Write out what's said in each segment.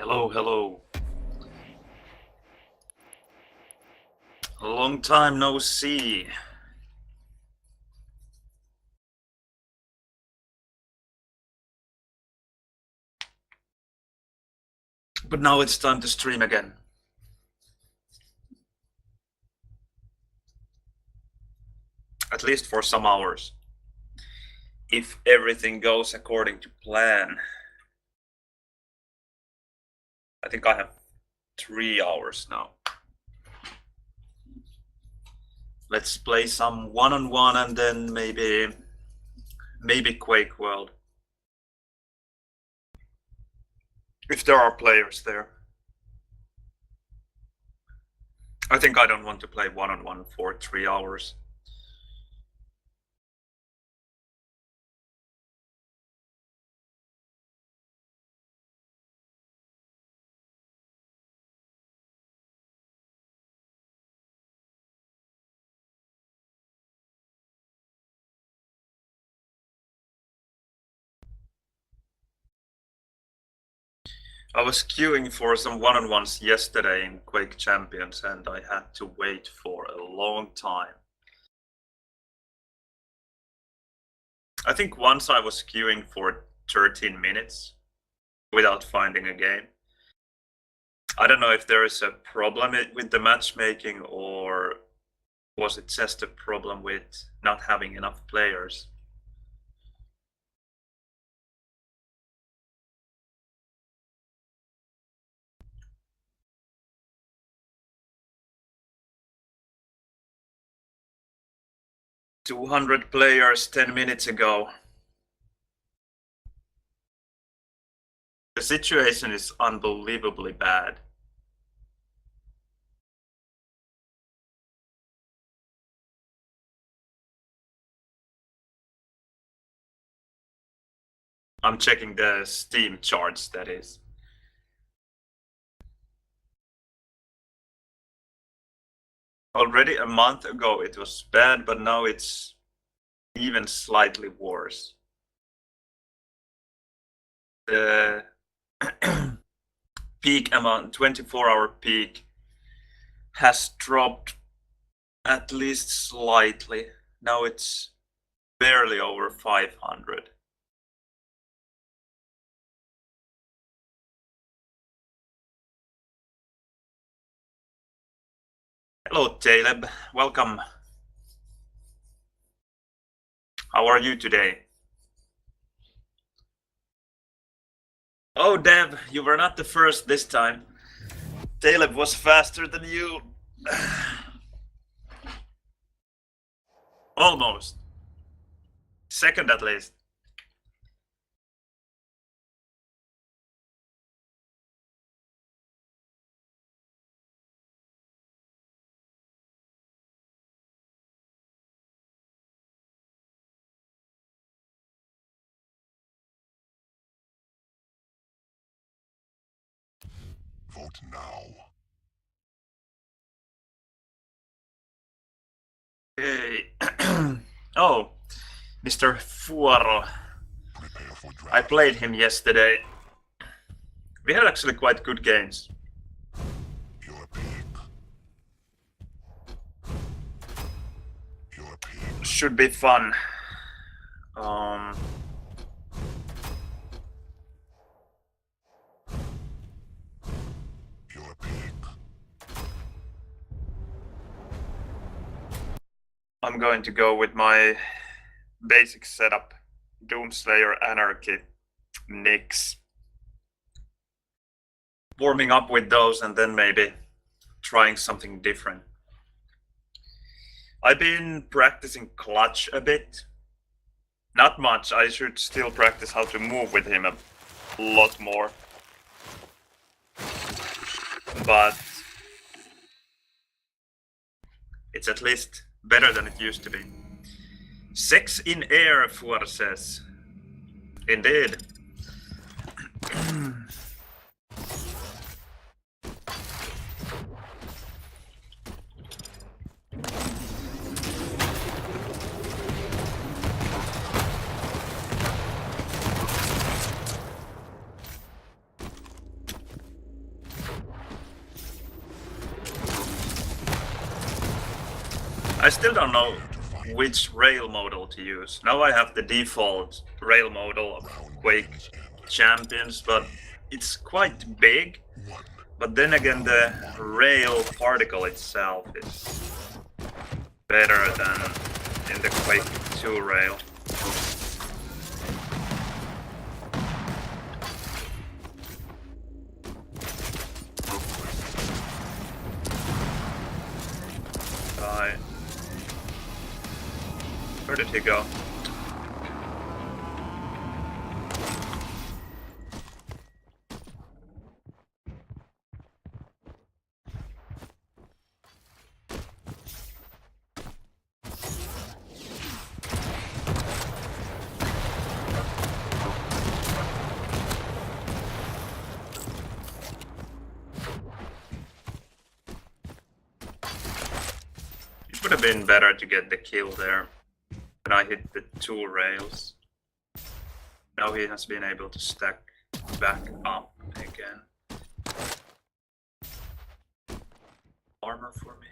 Hello, hello. A long time no see. But now it's time to stream again. At least for some hours. If everything goes according to plan. I think I have 3 hours now. Let's play some one-on-one and then maybe Quake World. If there are players there. I think I don't want to play one-on-one for 3 hours. I was queuing for some one-on-ones yesterday in Quake Champions and I had to wait for a long time. I think once I was queuing for 13 minutes without finding a game. I don't know if there is a problem with the matchmaking or was it just a problem with not having enough players. "200 players 10 minutes ago. The situation is unbelievably bad. I'm checking the Steam charts, that is. Already a month ago it was bad, but now it's even slightly worse. The peak amount, 24-hour peak, has dropped at least slightly. Now it's barely over 500. Hello, Caleb. Welcome. How are you today? Oh, Dev, you were not the first this time. Caleb was faster than you. Almost. Second at least. Vote now. Hey. Oh, Mr. Fuaro. Prepare for draft. I played him yesterday. We had actually quite good games. Your pick. Your pick. Should be fun. Your pick. I'm going to go with my basic setup. Doomslayer, Anarchy, Nyx. Warming up with those and then maybe trying something different. I've been practicing clutch a bit. Not much, I should still practice how to move with him a lot more. But it's at least better than it used to be. Sex in air, Fuar says. Indeed. I still don't know which rail model to use. Now I have the default rail model of Quake Champions, but it's quite big. But then again, the rail particle itself is better than in the Quake 2 rail. Where did he go? It would have been better to get the kill there when I hit the 2 rails. Now he has been able to stack back up again. Armor for me.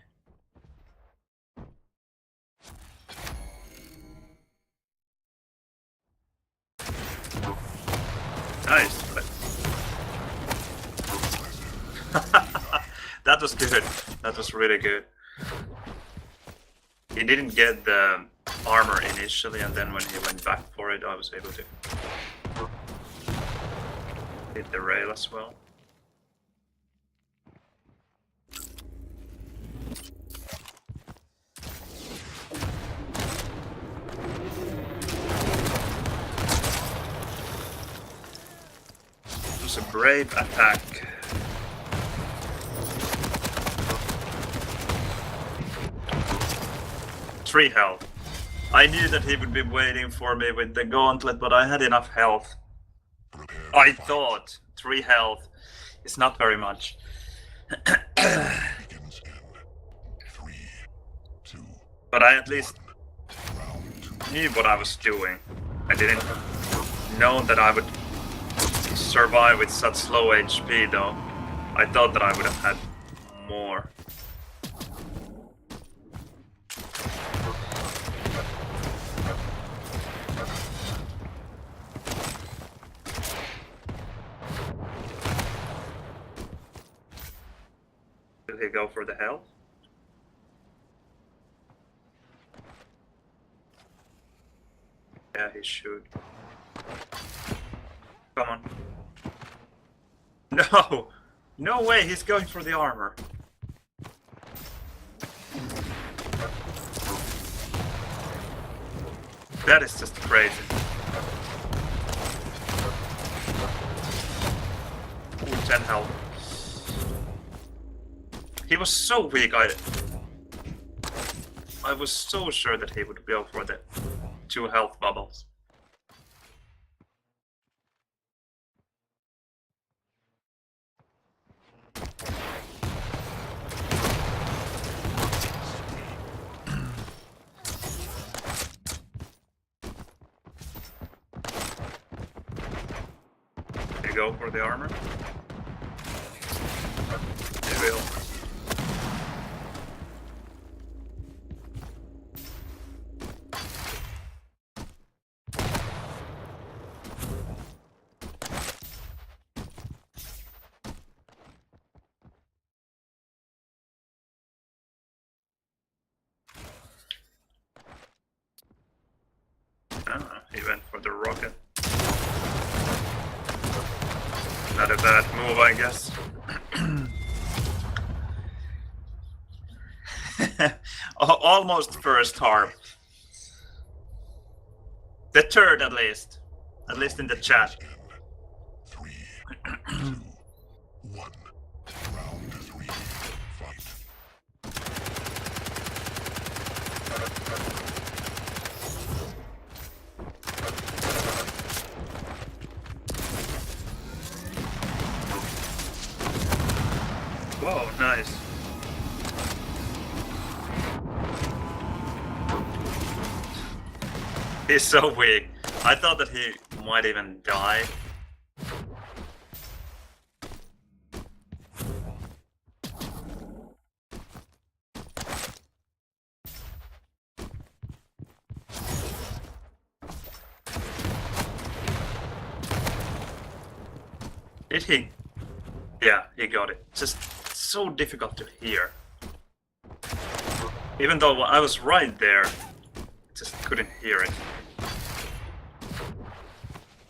Nice. That was good. That was really good. He didn't get the armor initially, and then when he went back for it, I was able to hit the rail as well. It was a brave attack. Three health. I knew that he would be waiting for me with the gauntlet, but I had enough health. I thought 3 health is not very much. But I at least knew what I was doing. I didn't know that I would survive with such low HP though. I thought that I would have had more. Did he go for the health? Yeah, he should. Come on. No! No way, he's going for the armor. That is just crazy. Ooh, 10 health. He was so weak, I was so sure that he would go for the 2 health bubbles. Did he go for the armor? He will. He went for the rocket. Not a bad move, I guess. Almost first harp. The third, at least in the chat. 3, 2, 1. Round 3. Fight. Whoa, nice. He's so weak. I thought that he might even die. Did he? Yeah, he got it. Just so difficult to hear. Even though I was right there, just couldn't hear it.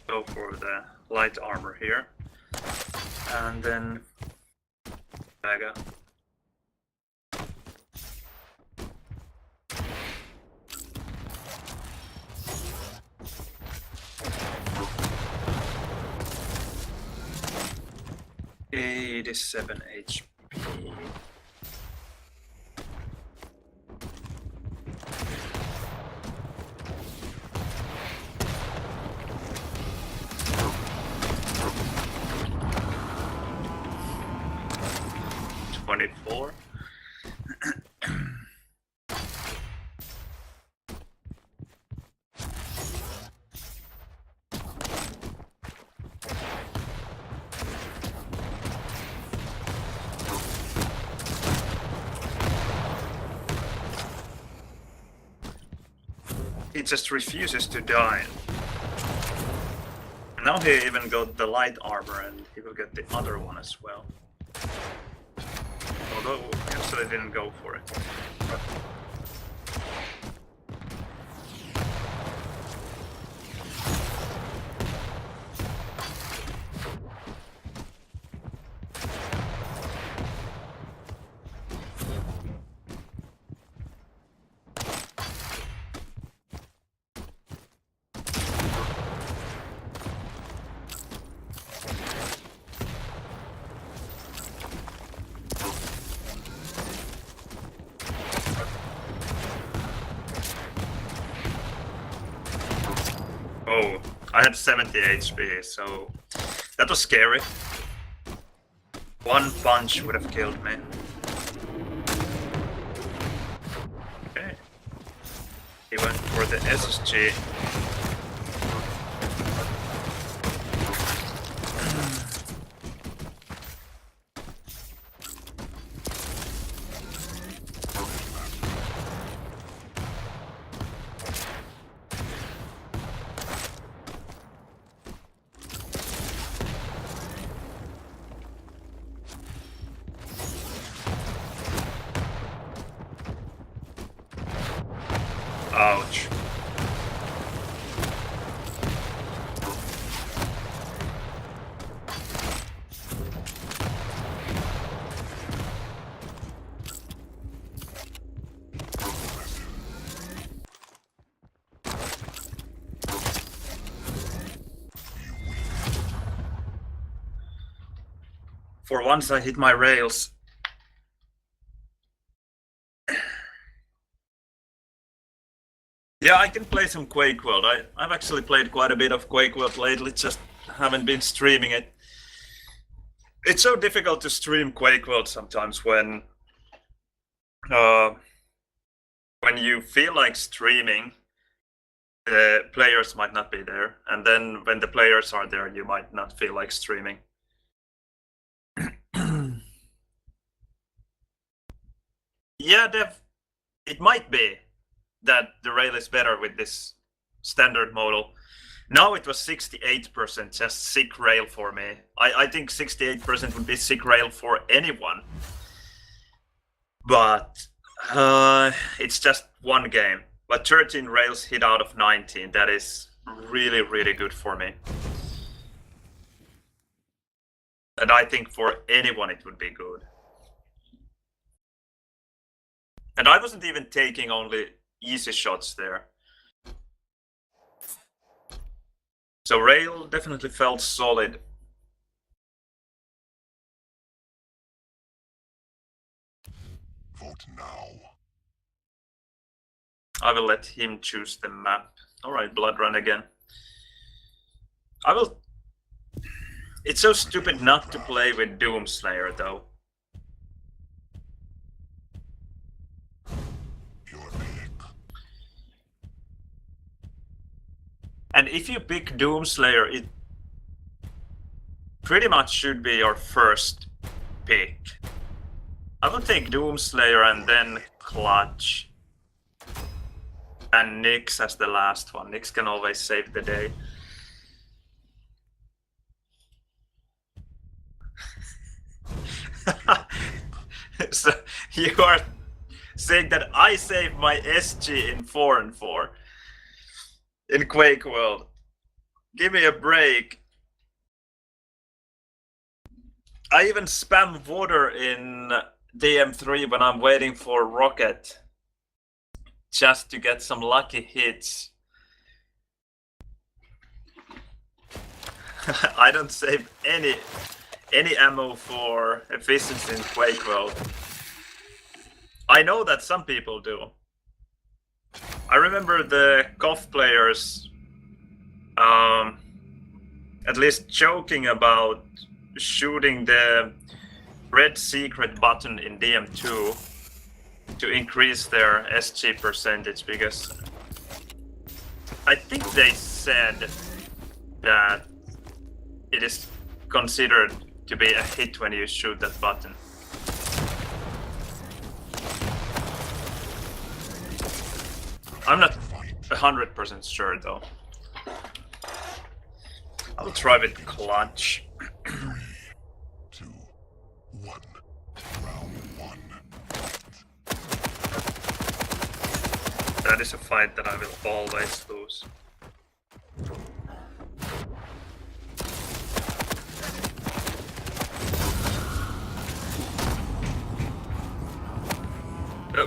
Go for the light armor here. And then Mega. $87 HP. $24. He just refuses to die. Now he even got the light armor and he will get the other one as well. Although he actually didn't go for it. Oh, I had 70 HP, so that was scary. One punch would have killed me. Okay. He went for the SSG. Ouch. For once I hit my rails. Yeah, I can play some Quake World. I've actually played quite a bit of Quake World lately, just haven't been streaming it. It's so difficult to stream Quake World sometimes when you feel like streaming, the players might not be there, and then when the players are there, you might not feel like streaming. Yeah, it might be that the rail is better with this standard model. Now it was 68%, just sick rail for me. I think 68% would be sick rail for anyone. But it's just one game. But 13 rails hit out of 19, that is really, really good for me. And I think for anyone it would be good. And I wasn't even taking only easy shots there. So rail definitely felt solid. Vote now. I will let him choose the map. Alright, Blood Run again. I will... It's so stupid not to play with Doomslayer though. And if you pick Doomslayer, it pretty much should be your first pick. I will take Doomslayer and then Clutch. And Nyx as the last one. Nyx can always save the day. So you are saying that I saved my SG in 4 and 4 in Quake World. Give me a break. I even spam water in DM3 when I'm waiting for rocket, just to get some lucky hits. I don't save any ammo for efficiency in Quake World. I know that some people do. I remember the CoF players at least joking about shooting the red secret button in DM2 to increase their SG percentage, because I think they said that it is considered to be a hit when you shoot that button. I'm not 100% sure though. I'll try with clutch. 3, 2, 1. Round 1. That is a fight that I will always lose.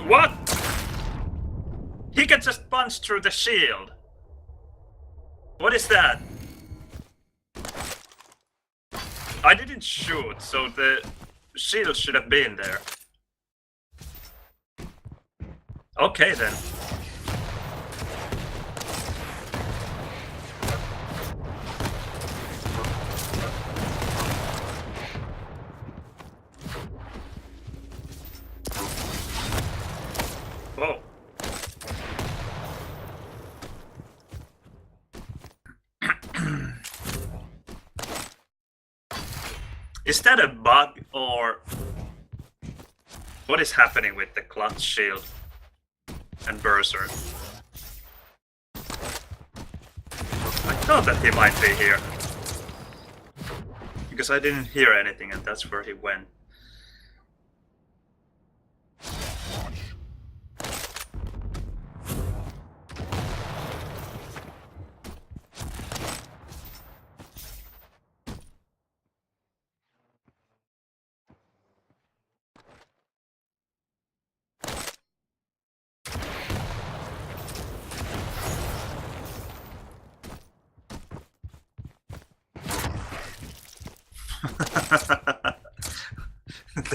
What? He can just punch through the shield. What is that? I didn't shoot, so the shield should have been there. Okay then. Whoa. Is that a bug, or what is happening with the clutch shield and Berserk? I thought that he might be here, because I didn't hear anything and that's where he went.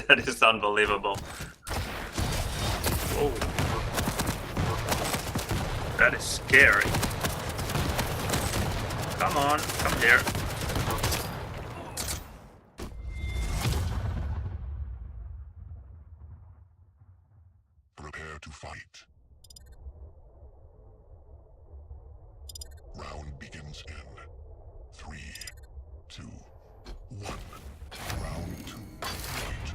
That is unbelievable. Oh, that is scary. Come on, come here. Prepare to fight. Round begins in 3, 2, 1. Round 2. Fight.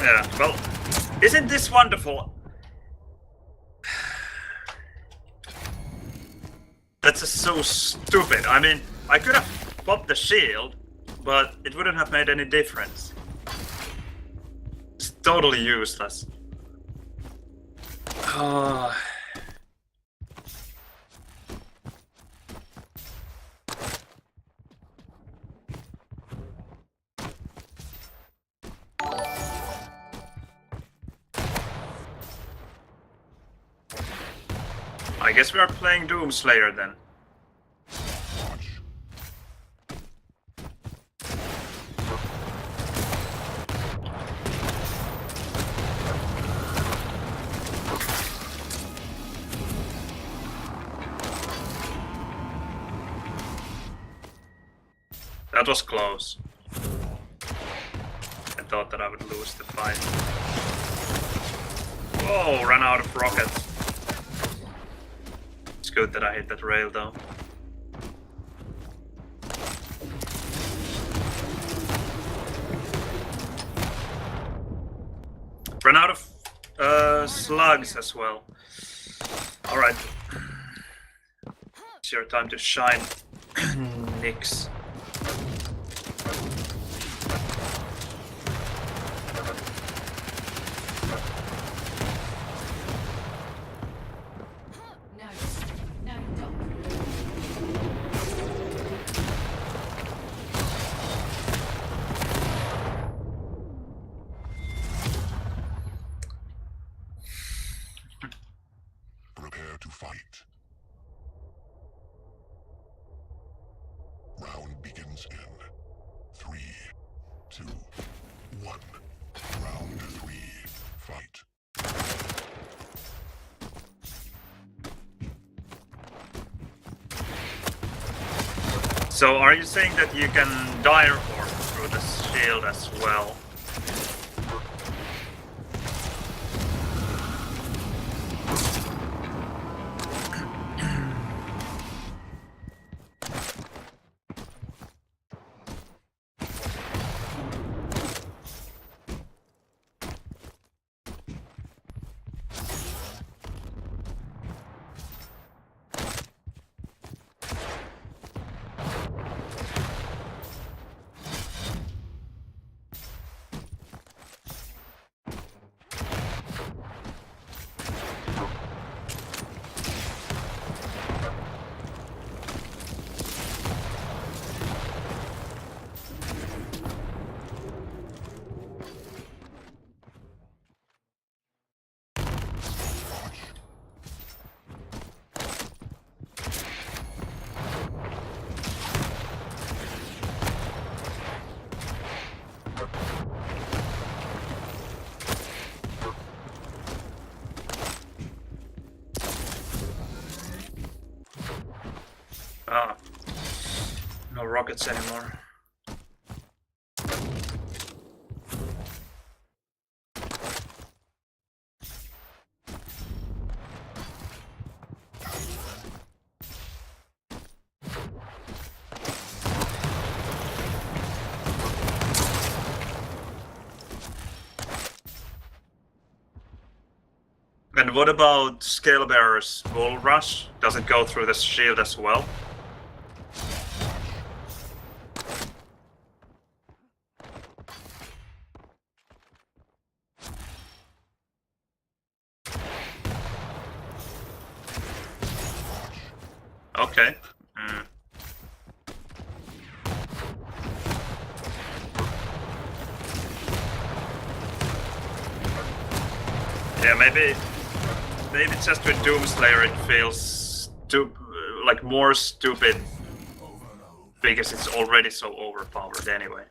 Yeah, well, isn't this wonderful? That's just so stupid. I mean, I could have popped the shield, but it wouldn't have made any difference. It's totally useless. Oh. I guess we are playing Doomslayer then. Watch. That was close. I thought that I would lose the fight. Whoa, ran out of rockets. It's good that I hit that rail though. Ran out of slugs as well. Alright. It's your time to shine, Nix. Prepare to fight. Round begins in 3, 2, 1. Round 3. Fight. So are you saying that you can dire horn through the shield as well? Ah, no rockets anymore. And what about Scalebearer's Bull Rush? Does it go through the shield as well? Okay. Yeah, maybe just with Doomslayer it feels like more stupid because it's already so overpowered anyway.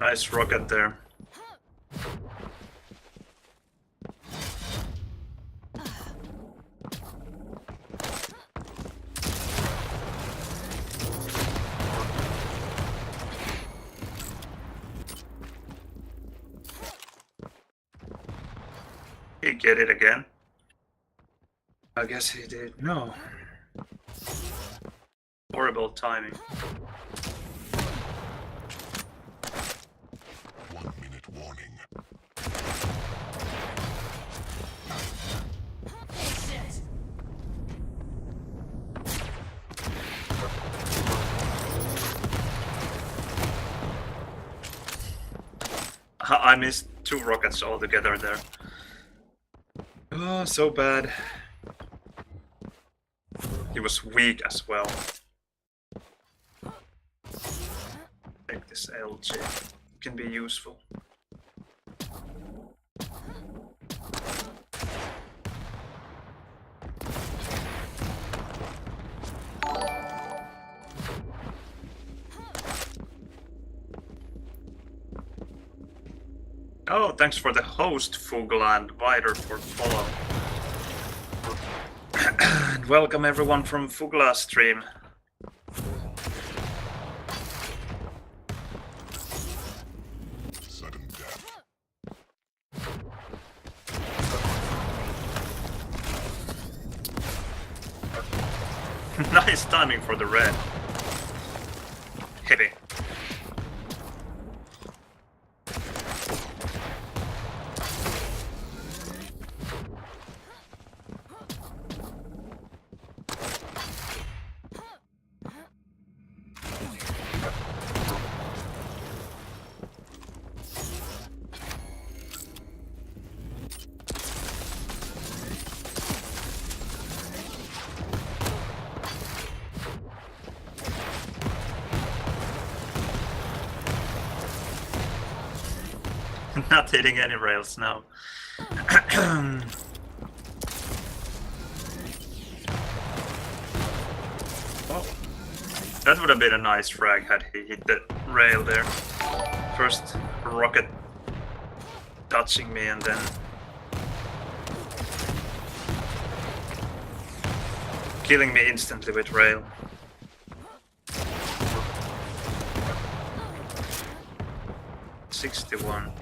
Nice rocket there. He get it again? I guess he did. No. Horrible timing. 1 minute warning. I missed 2 rockets altogether there. Oh, so bad. He was weak as well. SLG can be useful. Oh, thanks for the host, Fugla, and Vider for follow. And welcome everyone from Fugla's stream. Sudden death. Nice timing for the red. Heavy. Not hitting any rails now. Oh, that would have been a nice frag had he hit the rail there. First rocket touching me and then killing me instantly with rail. $61.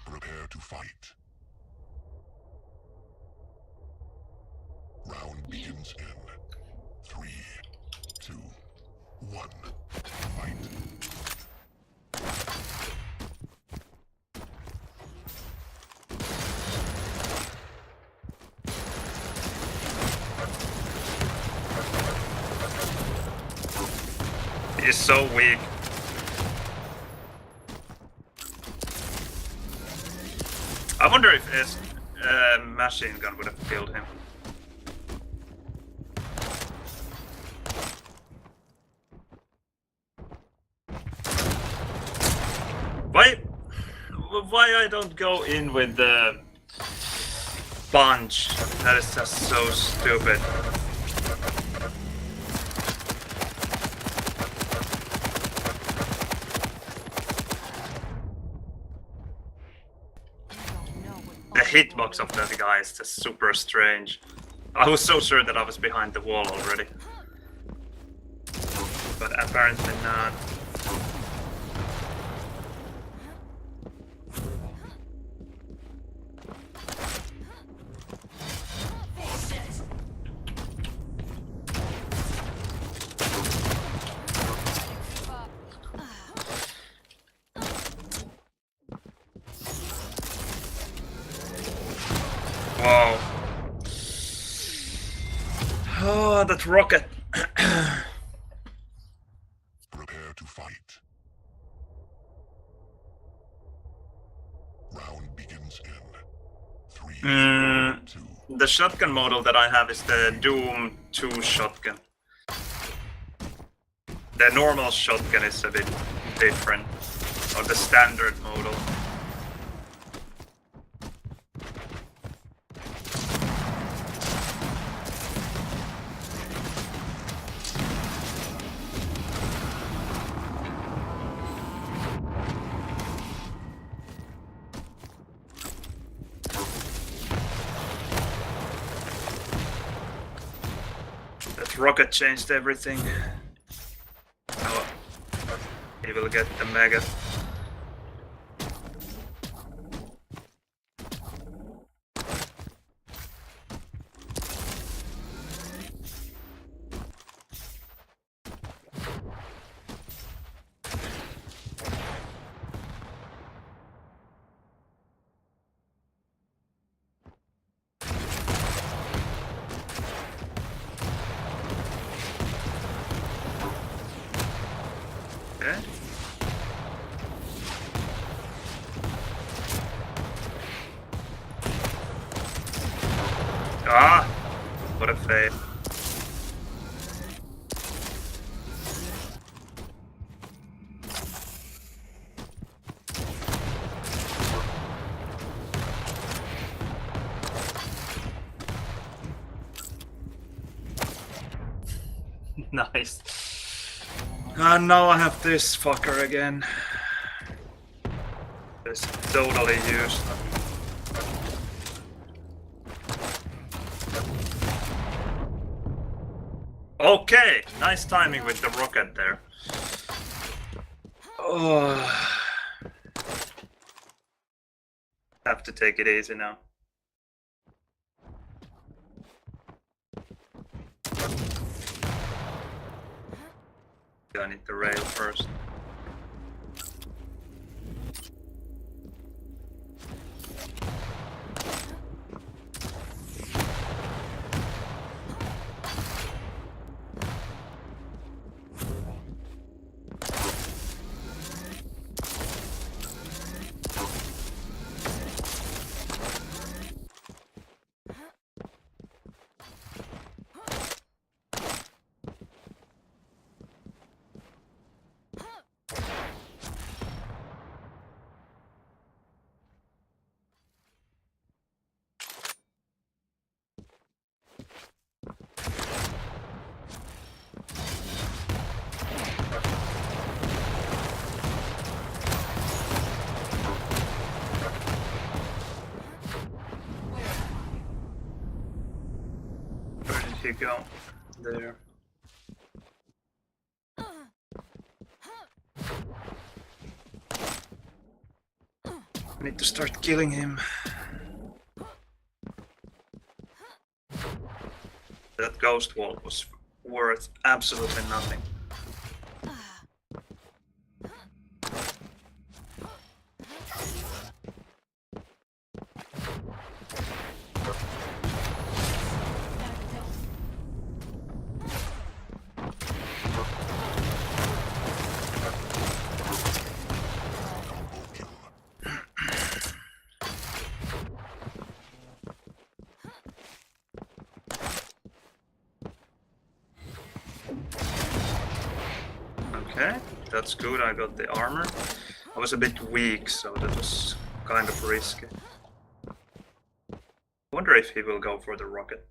Prepare to fight. Round begins in 3, 2, 1. Fight. He's so weak. I wonder if his machine gun would have killed him. Why I don't go in with the bunch? That is just so stupid. The hitbox of that guy is just super strange. I was so sure that I was behind the wall already. But apparently not. Wow. Oh, that rocket. Prepare to fight. Round begins in 3, 2. The shotgun model that I have is the Doom 2 shotgun. The normal shotgun is a bit different, or the standard model. That rocket changed everything. Oh, he will get the mega. Ah! What a fail. Nice. And now I have this fucker again. It's totally useless. Okay, nice timing with the rocket there. Oh. Have to take it easy now. I need the rail first. Where did he go? There. I need to start killing him. That ghost wall was worth absolutely nothing. Okay, that's good, I got the armor. I was a bit weak, so that was kind of risky. I wonder if he will go for the rocket.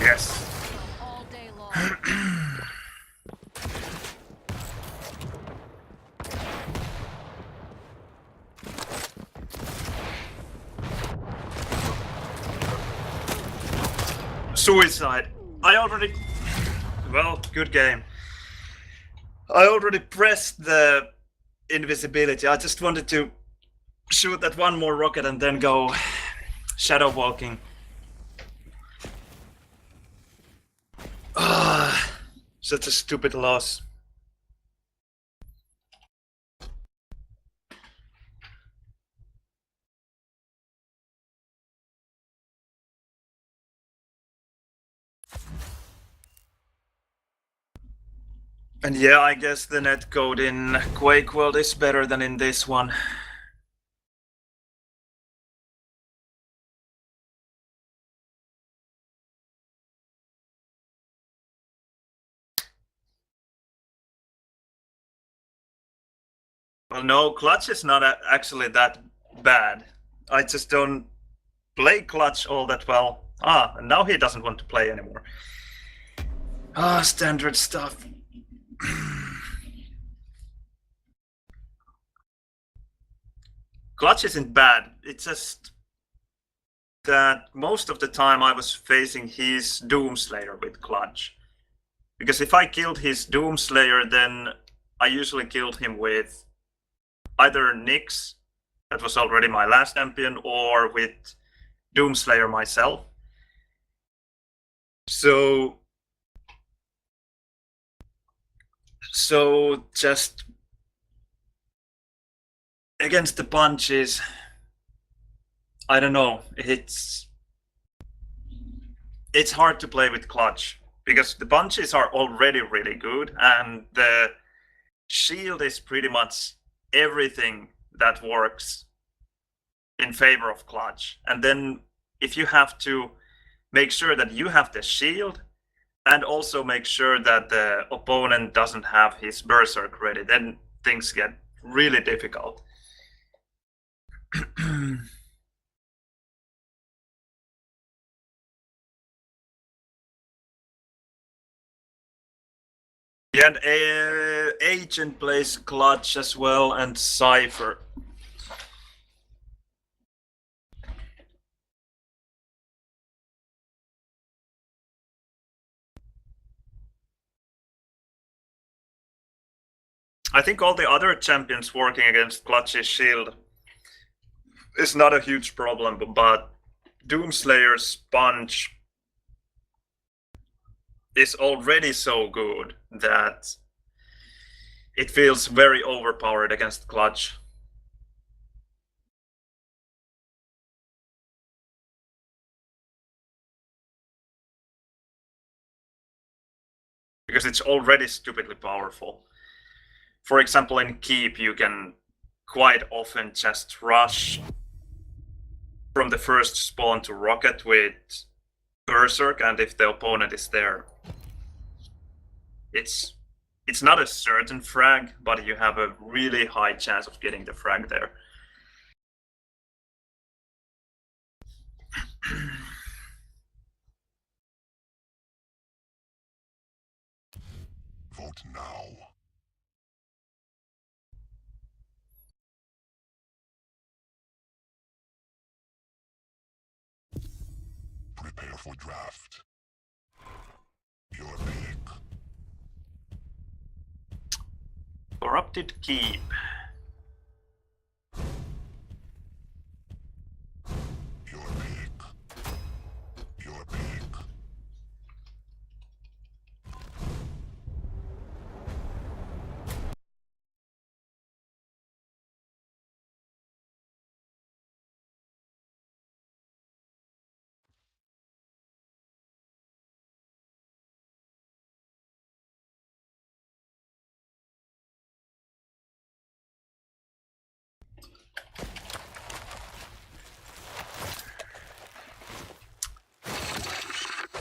Yes! All day long. Suicide! I already... Well, good game. I already pressed the invisibility. I just wanted to shoot that one more rocket and then go shadow walking. Ah, such a stupid loss. And yeah, I guess the netcode in Quake World is better than in this one. Well, no, Clutch is not actually that bad. I just don't play Clutch all that well. Ah, and now he doesn't want to play anymore. Ah, standard stuff. Clutch isn't bad. It's just that most of the time I was facing his Doomslayer with Clutch. Because if I killed his Doomslayer, then I usually killed him with either Nyx, that was already my last champion, or with Doomslayer myself. So just against the punches, I don't know, it's hard to play with Clutch. because the punches are already really good, and the shield is pretty much everything that works in favor of clutch. And then if you have to make sure that you have the shield and also make sure that the opponent doesn't have his berserk ready, then things get really difficult. Yeah, and Agent plays clutch as well, and Cypher. I think all the other champions working against Clutch's shield is not a huge problem, but Doomslayer's punch is already so good that it feels very overpowered against Clutch. Because it's already stupidly powerful. For example, in Keep, you can quite often just rush from the first spawn to Rocket with Berserk, and if the opponent is there, it's not a certain frag, but you have a really high chance of getting the frag there. Vote now. Prepare for draft. Your pick. Corrupted Keep. Your pick. Your pick.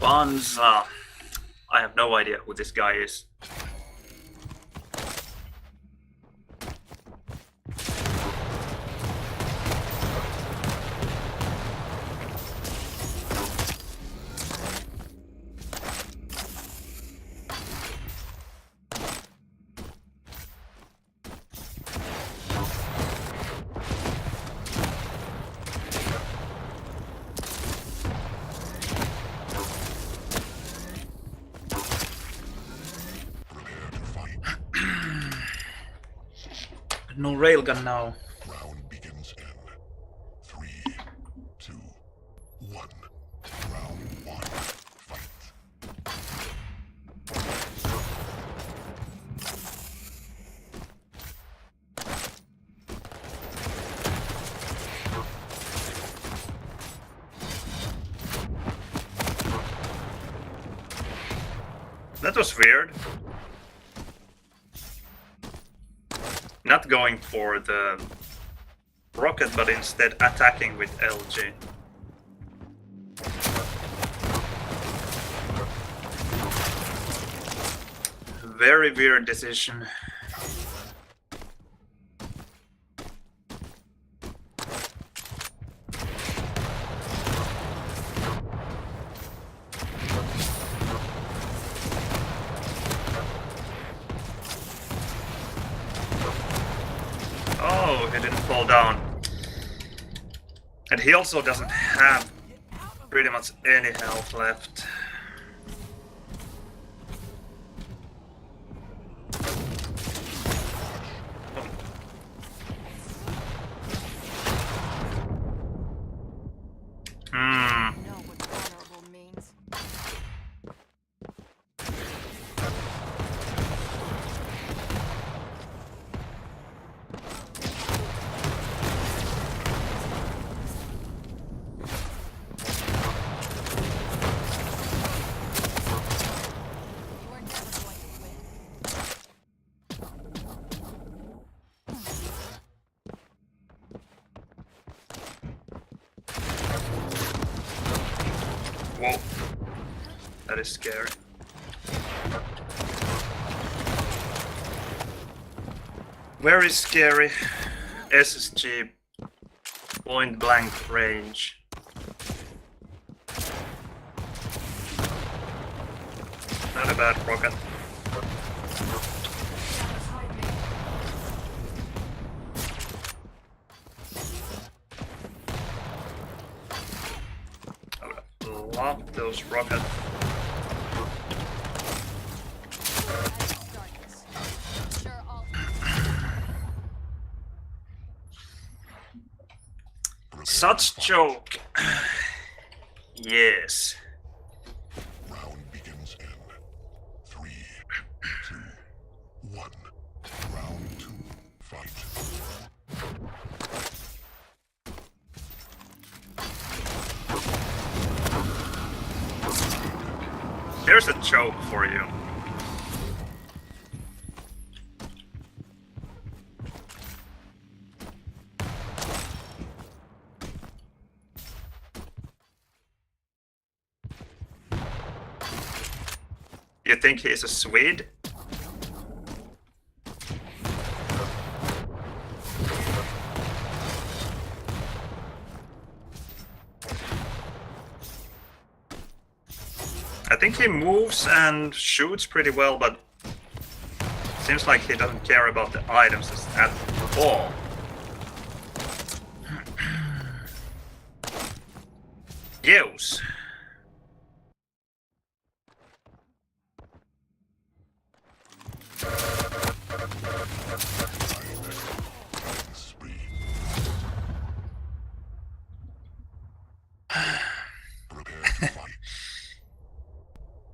Banza. I have no idea who this guy is. No railgun now. Round begins in 3, 2, 1. Round 1. Fight. That was weird. Not going for the rocket, but instead attacking with LG. Very weird decision. Oh, he didn't fall down. And he also doesn't have pretty much any health left. Whoa. That is scary. Very scary. SSG. Point blank range. Not a bad rocket. I love those rockets. Such joke. Yes. Round begins in 3, 2, 1. Round 2. Fight. Here's a joke for you. You think he's a Swede? I think he moves and shoots pretty well, but seems like he doesn't care about the items at all. Yes.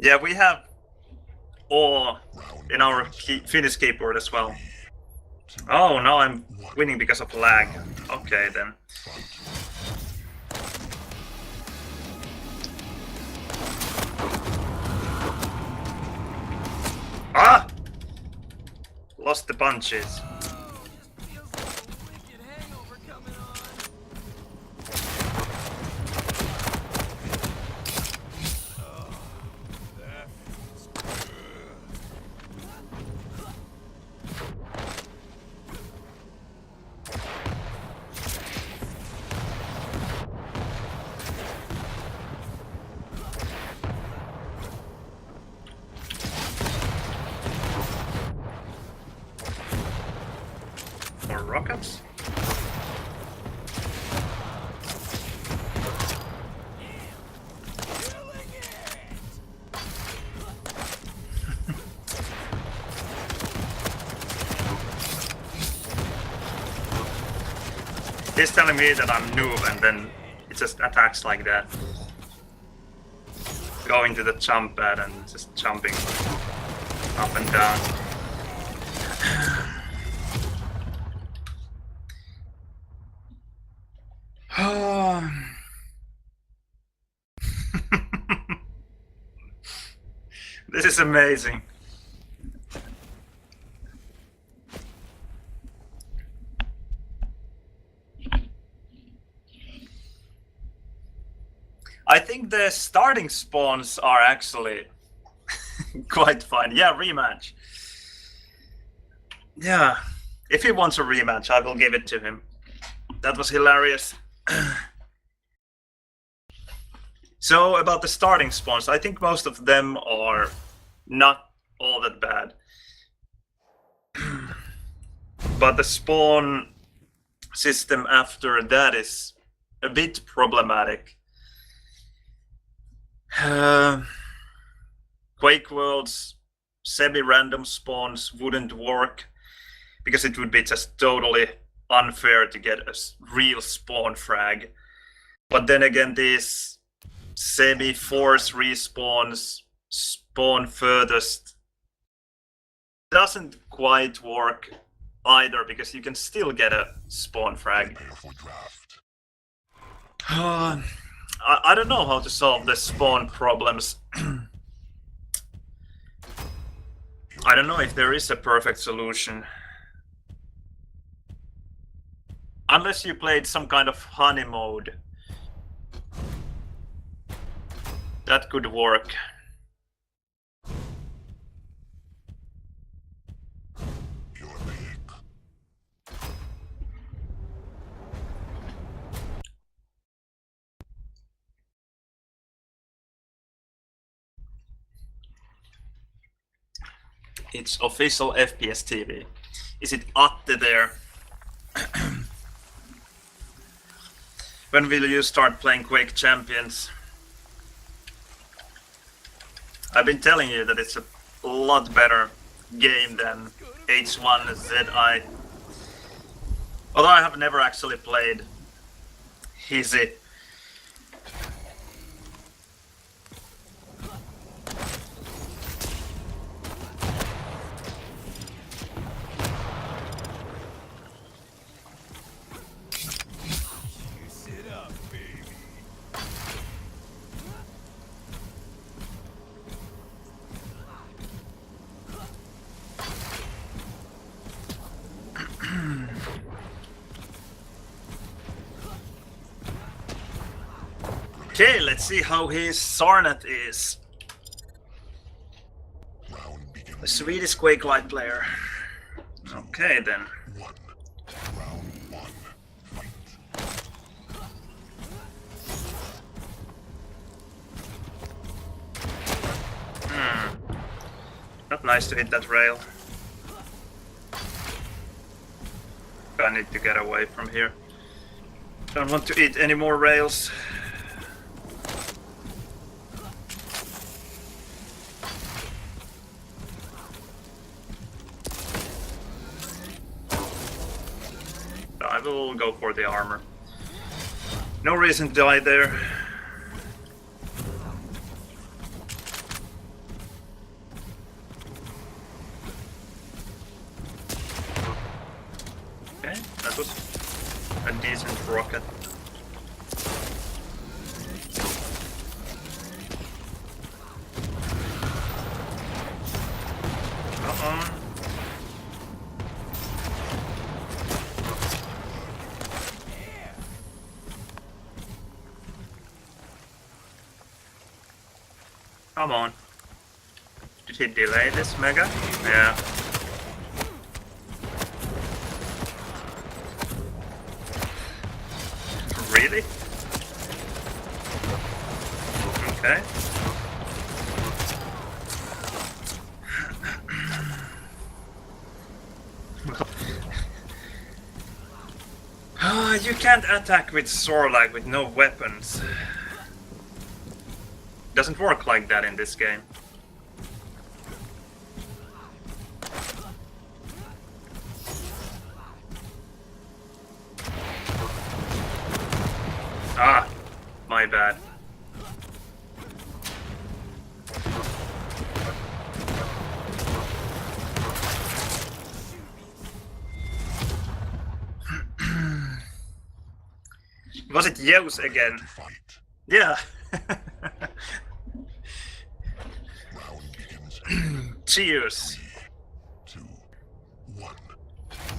Yeah, we have all in our Finnish keyboard as well. Oh, now I'm winning because of lag. Okay, then. Ah! Lost the punches. More rockets. He's telling me that I'm noob and then it just attacks like that. Going to the jump pad and just jumping up and down. This is amazing. I think the starting spawns are actually quite fun. Yeah, rematch. Yeah, if he wants a rematch, I will give it to him. That was hilarious. So about the starting spawns, I think most of them are not all that bad. But the spawn system after that is a bit problematic. Quake World's semi-random spawns wouldn't work because it would be just totally unfair to get a real spawn frag. But then again, these semi-force respawns, spawn furthest, doesn't quite work either because you can still get a spawn frag. I don't know how to solve the spawn problems. I don't know if there is a perfect solution. Unless you played some kind of honey mode. That could work. Your pick. It's official FPS TV. Is it Atte there? When will you start playing Quake Champions? I've been telling you that it's a lot better game than H1ZI. Although I have never actually played Easy. Okay, let's see how his Sarnet is. A Swedish Quake Light player. Okay then. Round one. Fight. Not nice to hit that rail. I need to get away from here. Don't want to eat any more rails. I will go for the armor. No reason to die there. Okay, that was a decent rocket. Uh-oh. Come on. Did he delay this mega? Yeah. Really? Okay. You can't attack with SORLAG with no weapons. Doesn't work like that in this game. Ah, my bad. Was it Zeus again? Yeah. Cheers. 3, 2, 1.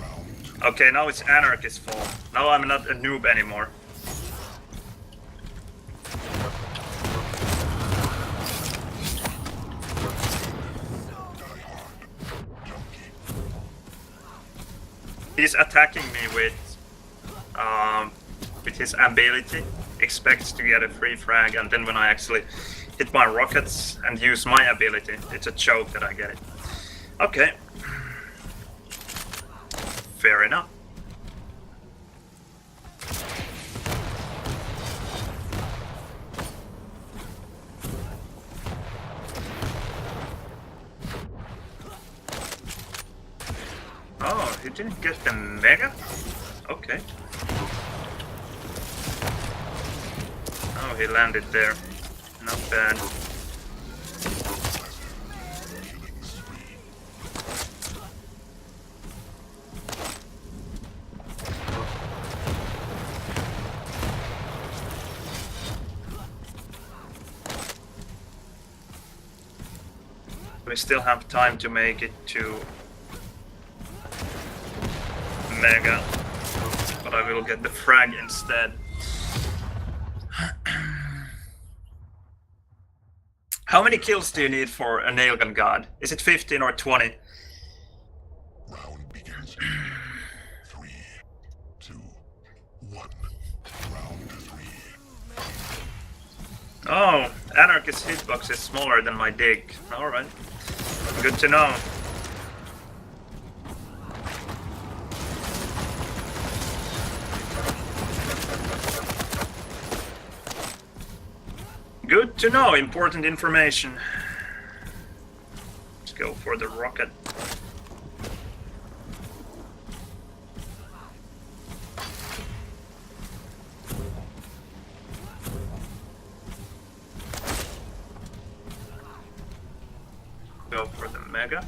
Round two. Okay, now it's ANARKI's fault. Now I'm not a noob anymore. He's attacking me with his ability. Expects to get a free frag, and then when I actually hit my rockets and use my ability, it's a choke that I get it. Okay. Fair enough. Oh, he didn't get the mega? Okay. Oh, he landed there. Not bad. We still have time to make it to Mega, but I will get the frag instead. How many kills do you need for a nailgun god? Is it 15 or 20? Round begins. 3, 2, 1. Round 3. Oh, Anark's hitbox is smaller than my dig. Alright. Good to know. Good to know, important information. Let's go for the rocket. Go for the mega.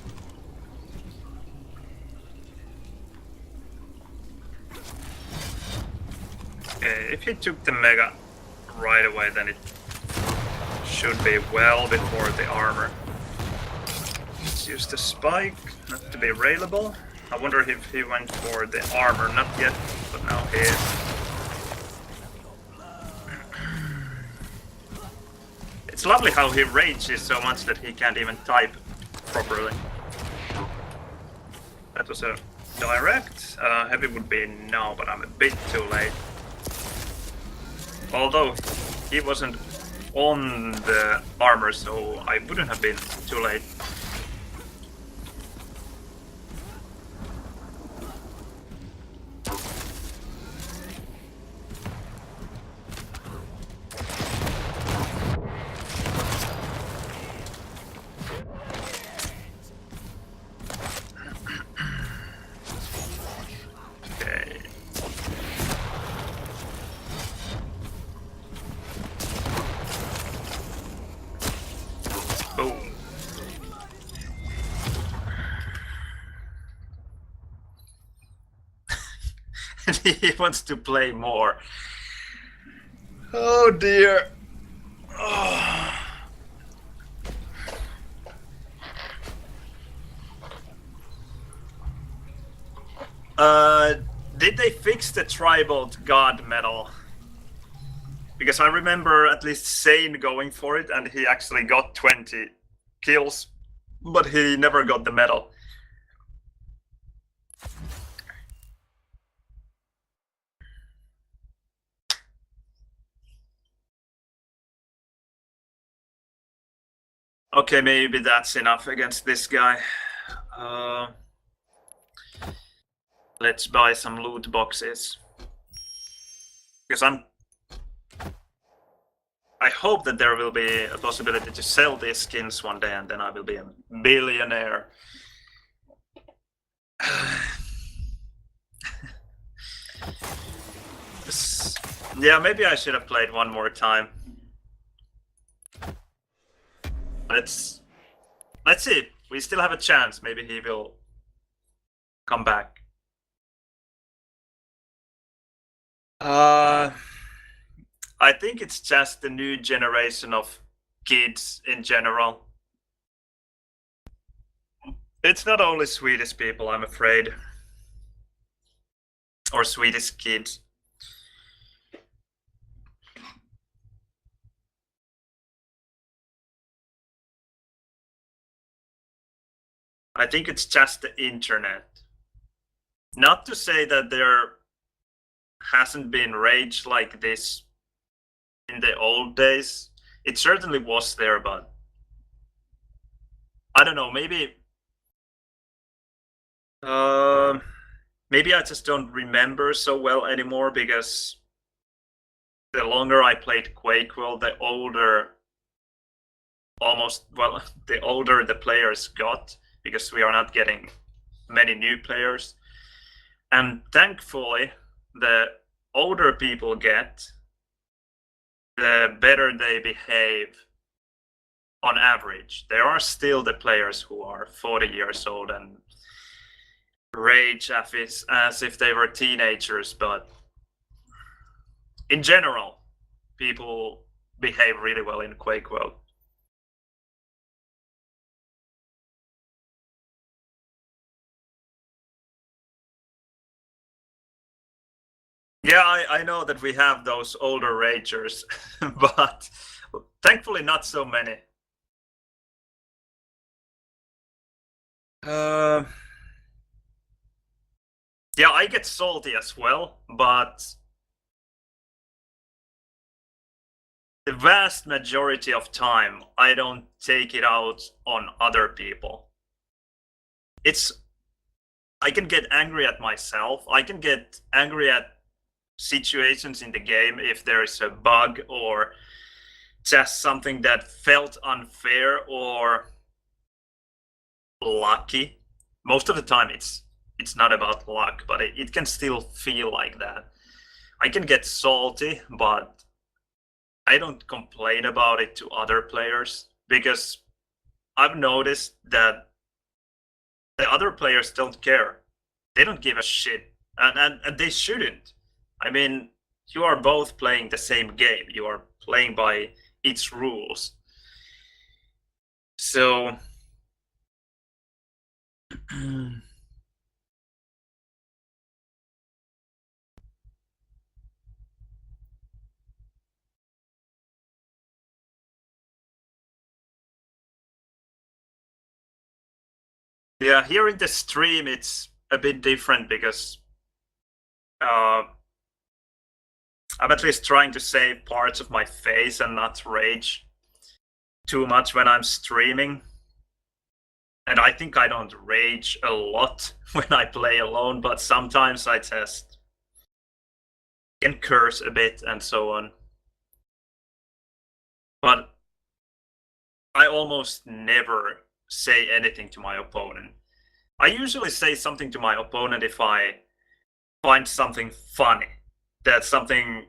Okay, if he took the mega right away, then it should be well before the armor. Let's use the spike, not to be railable. I wonder if he went for the armor, not yet, but now he is. It's lovely how he rages so much that he can't even type properly. That was a direct. Heavy would be no, but I'm a bit too late. Although he wasn't on the armor, so I wouldn't have been too late. Okay. Boom. And he wants to play more. Oh dear. Oh. Did they fix the tribal god medal? Because I remember at least Sane going for it and he actually got 20 kills, but he never got the medal. Okay, maybe that's enough against this guy. Let's buy some loot boxes. Because I hope that there will be a possibility to sell these skins one day and then I will be a billionaire. Yeah, maybe I should have played one more time. Let's see. We still have a chance. Maybe he will come back. I think it's just the new generation of kids in general. It's not only Swedish people, I'm afraid. Or Swedish kids. I think it's just the internet. Not to say that there hasn't been rage like this in the old days. It certainly was there, but I don't know, maybe maybe I just don't remember so well anymore because the longer I played Quake, well, the older the players got, because we are not getting many new players. And thankfully, the older people get, the better they behave on average. There are still the players who are 40 years old and rage as if they were teenagers, but in general, people behave really well in Quake world. Yeah, I know that we have those older ragers, but thankfully not so many. Yeah, I get salty as well, but the vast majority of time, I don't take it out on other people. I can get angry at myself. I can get angry at situations in the game if there is a bug or just something that felt unfair or lucky. Most of the time it's not about luck, but it can still feel like that. I can get salty, but I don't complain about it to other players because I've noticed that the other players don't care. They don't give a shit, and they shouldn't. I mean, you are both playing the same game. You are playing by its rules. So yeah, here in the stream it's a bit different because I'm at least trying to save parts of my face and not rage too much when I'm streaming. And I think I don't rage a lot when I play alone, but sometimes I just can curse a bit and so on. But I almost never say anything to my opponent. I usually say something to my opponent if I find something funny. That something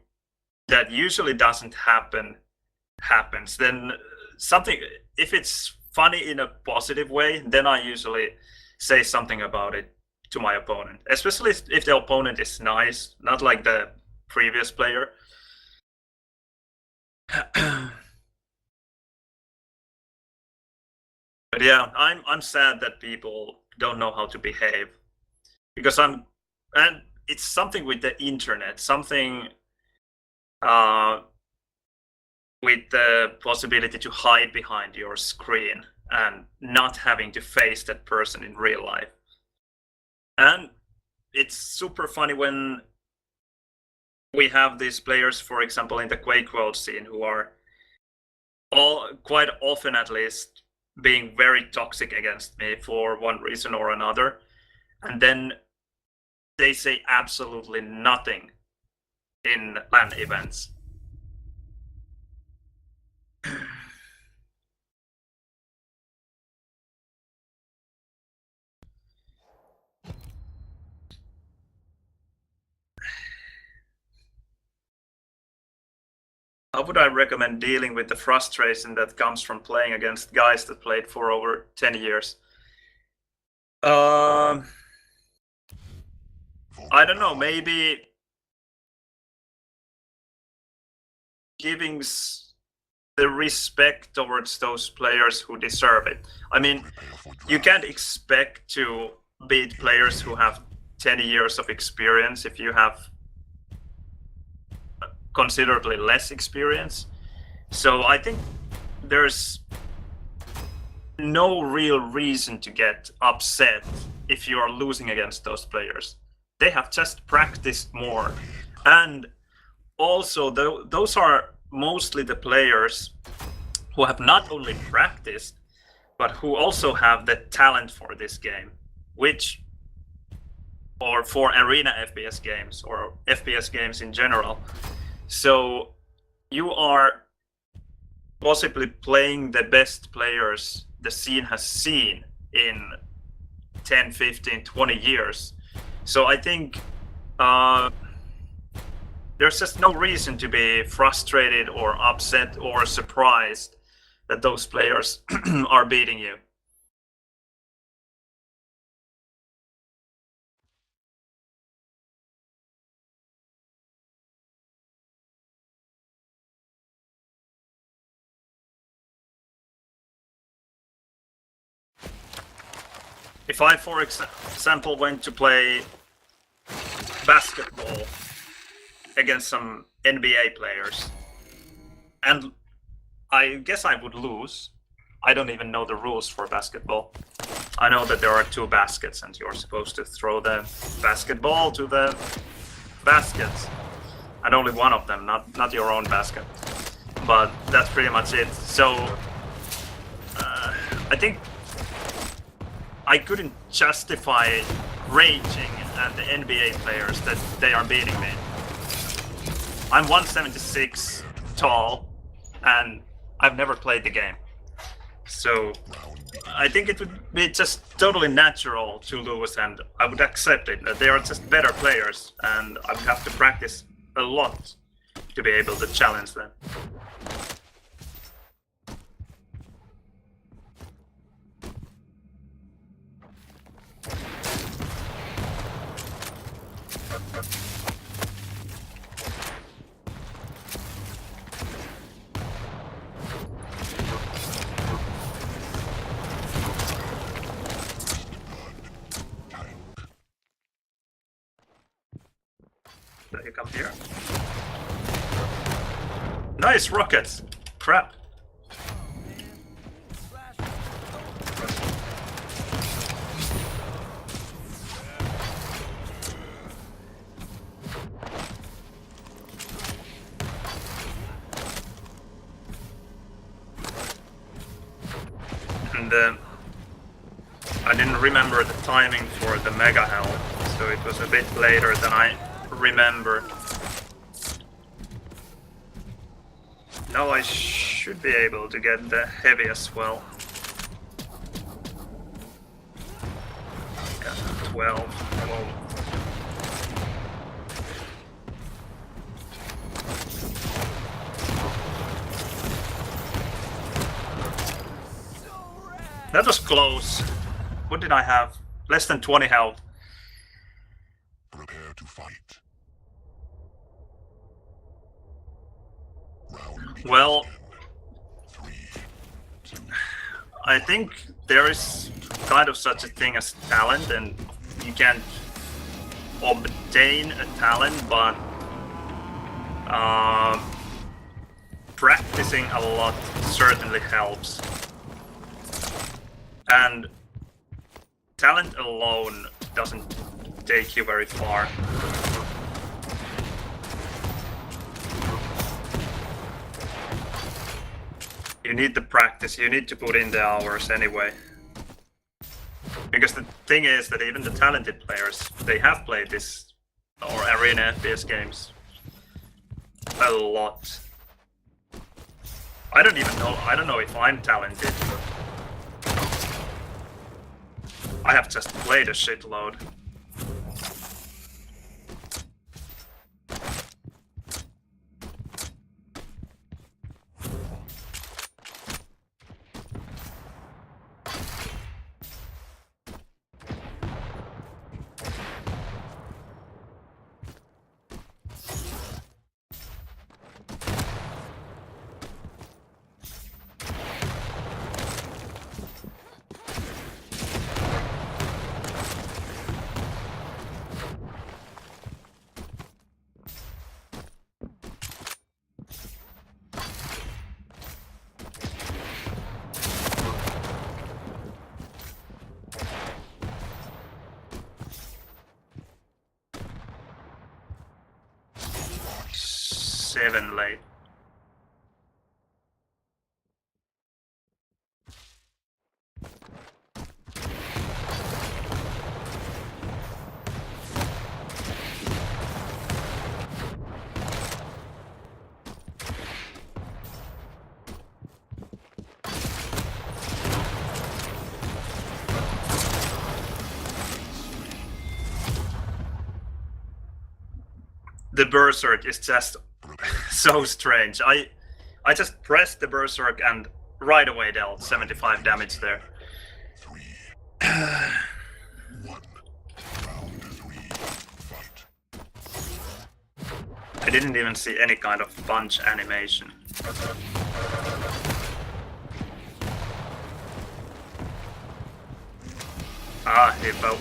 that usually doesn't happen happens. Then something, if it's funny in a positive way, then I usually say something about it to my opponent. Especially if the opponent is nice, not like the previous player. But yeah, I'm sad that people don't know how to behave because and it's something with the internet, something with the possibility to hide behind your screen and not having to face that person in real life. And it's super funny when we have these players, for example, in the Quake world scene, who are all quite often at least being very toxic against me for one reason or another, and then they say absolutely nothing in LAN events. How would I recommend dealing with the frustration that comes from playing against guys that played for over 10 years? I don't know, maybe giving the respect towards those players who deserve it. I mean, you can't expect to beat players who have 10 years of experience if you have considerably less experience. So I think there's no real reason to get upset if you are losing against those players. They have just practiced more. And also, those are mostly the players who have not only practiced, but who also have the talent for this game, or for arena FPS games, or FPS games in general. So you are possibly playing the best players the scene has seen in 10, 15, 20 years. So I think there's just no reason to be frustrated or upset or surprised that those players are beating you. If I, for example, went to play basketball against some NBA players, and I guess I would lose. I don't even know the rules for basketball. I know that there are 2 baskets and you're supposed to throw the basketball to the baskets. And only one of them, not your own basket. But that's pretty much it. So I think I couldn't justify raging at the NBA players that they are beating me. I'm 176 tall and I've never played the game. So I think it would be just totally natural to lose, and I would accept it. They are just better players and I would have to practice a lot to be able to challenge them. You come here. Nice rockets! Crap. And I didn't remember the timing for the mega health, so it was a bit later than I remember. Now I should be able to get the heavy as well. Yeah, 12. Whoa. That was close. What did I have? Less than 20 health. Prepare to fight. Round Well, 3, 2, I think there is kind of such a thing as talent, and you can obtain a talent, but practicing a lot certainly helps. And talent alone doesn't take you very far. You need the practice, you need to put in the hours anyway. Because the thing is that even the talented players, they have played this or arena FPS games a lot. I don't know if I'm talented. I have just played a shitload. Seven late. The Berserk is just so strange. I just pressed the Berserk and right away dealt 75 damage there. 3, 1. Round 3, fight. I didn't even see any kind of punch animation. Ah, he fell.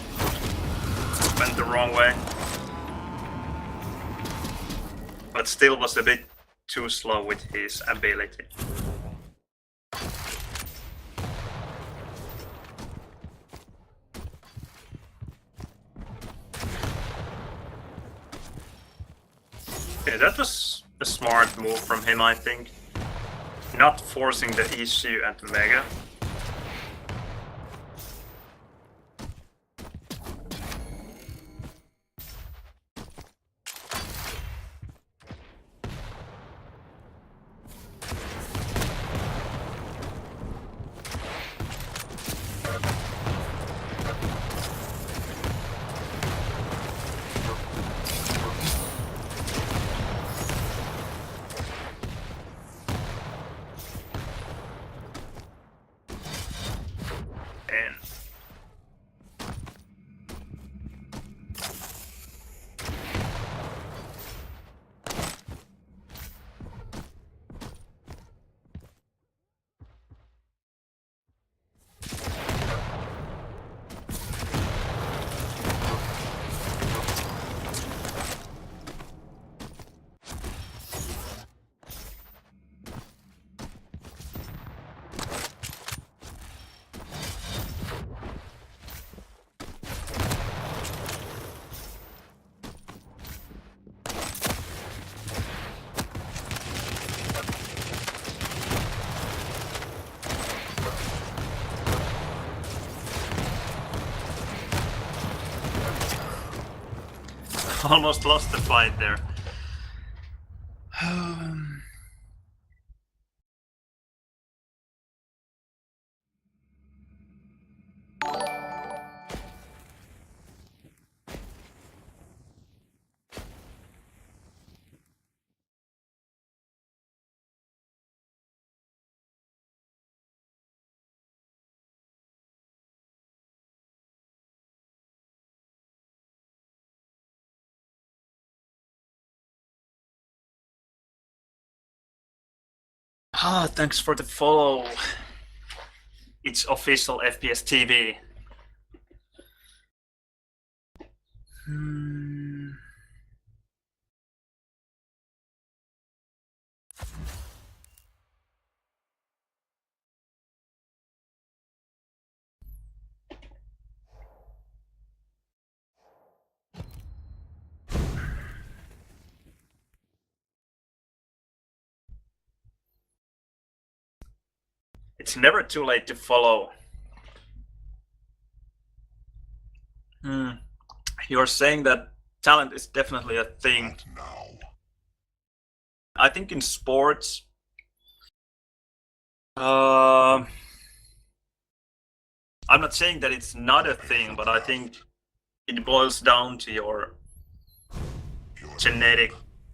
Went the wrong way. But still was a bit too slow with his ability. Yeah, that was a smart move from him, I think. Not forcing the issue at Mega. And almost lost the fight there. Ah, thanks for the follow. It's official FPS TV. It's never too late to follow. You're saying that talent is definitely a thing. Now. I think in sports, I'm not saying that it's not a thing, but I think it boils down to your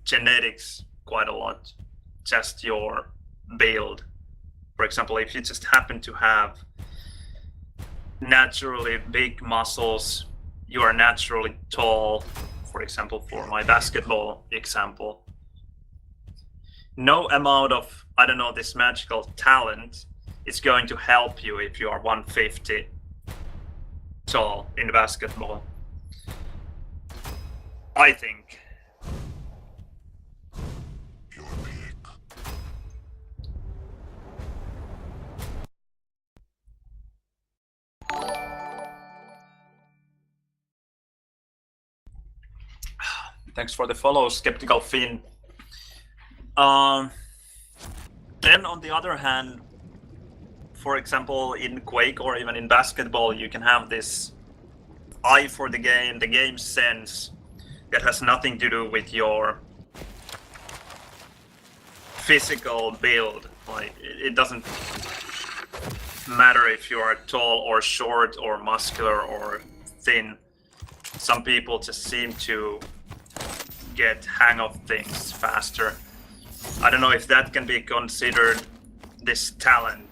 genetics quite a lot. Just your build. For example, if you just happen to have naturally big muscles, you are naturally tall, for example, for my basketball example, no amount of, I don't know, this magical talent is going to help you if you are 150 tall in basketball. I think. Your pick. Thanks for the follow, Skeptical Finn. Then on the other hand, for example, in Quake or even in basketball, you can have this eye for the game sense that has nothing to do with your physical build. Like, it doesn't matter if you are tall or short or muscular or thin. Some people just seem to get hang of things faster. I don't know if that can be considered this talent.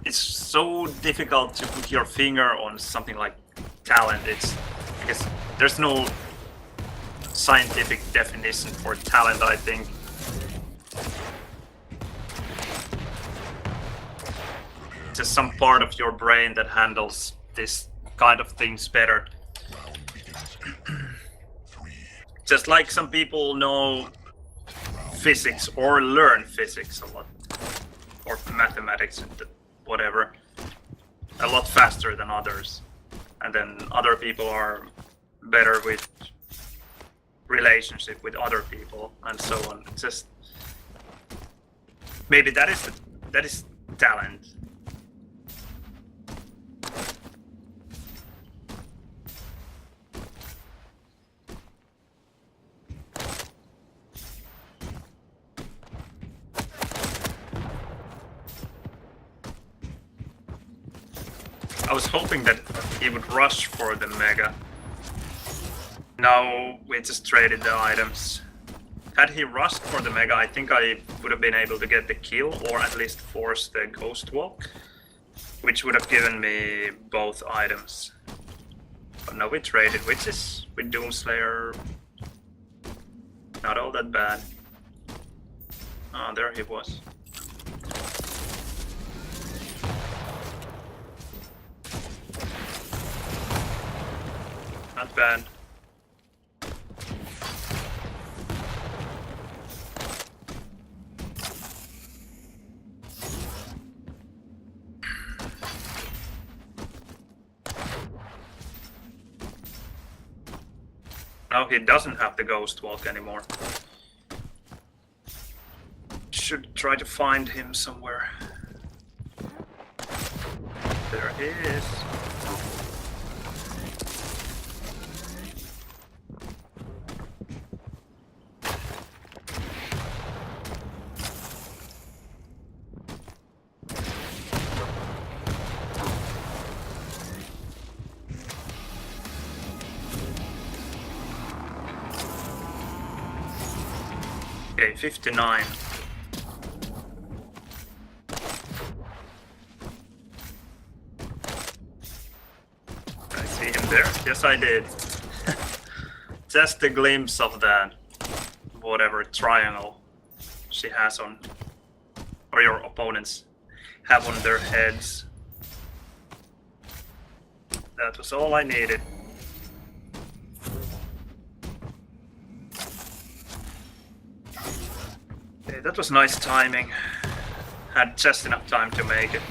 It's so difficult to put your finger on something like talent. It's because there's no scientific definition for talent, I think. Just some part of your brain that handles this kind of things better. Just like some people know physics or learn physics a lot, or mathematics and whatever, a lot faster than others. And then other people are better with relationship with other people and so on. It's just maybe that is talent. I was hoping that he would rush for the mega. No, we just traded the items. Had he rushed for the mega, I think I would have been able to get the kill or at least force the ghost walk, which would have given me both items. But no, we traded, which is with Doomslayer not all that bad. Oh, there he was. Not bad. Now he doesn't have the ghost walk anymore. Should try to find him somewhere. There he is. Okay, 59. I see him there? Yes, I did. Just a glimpse of that. Whatever triangle she has on, or your opponents have on their heads. That was all I needed. Okay, that was nice timing. Had just enough time to make it.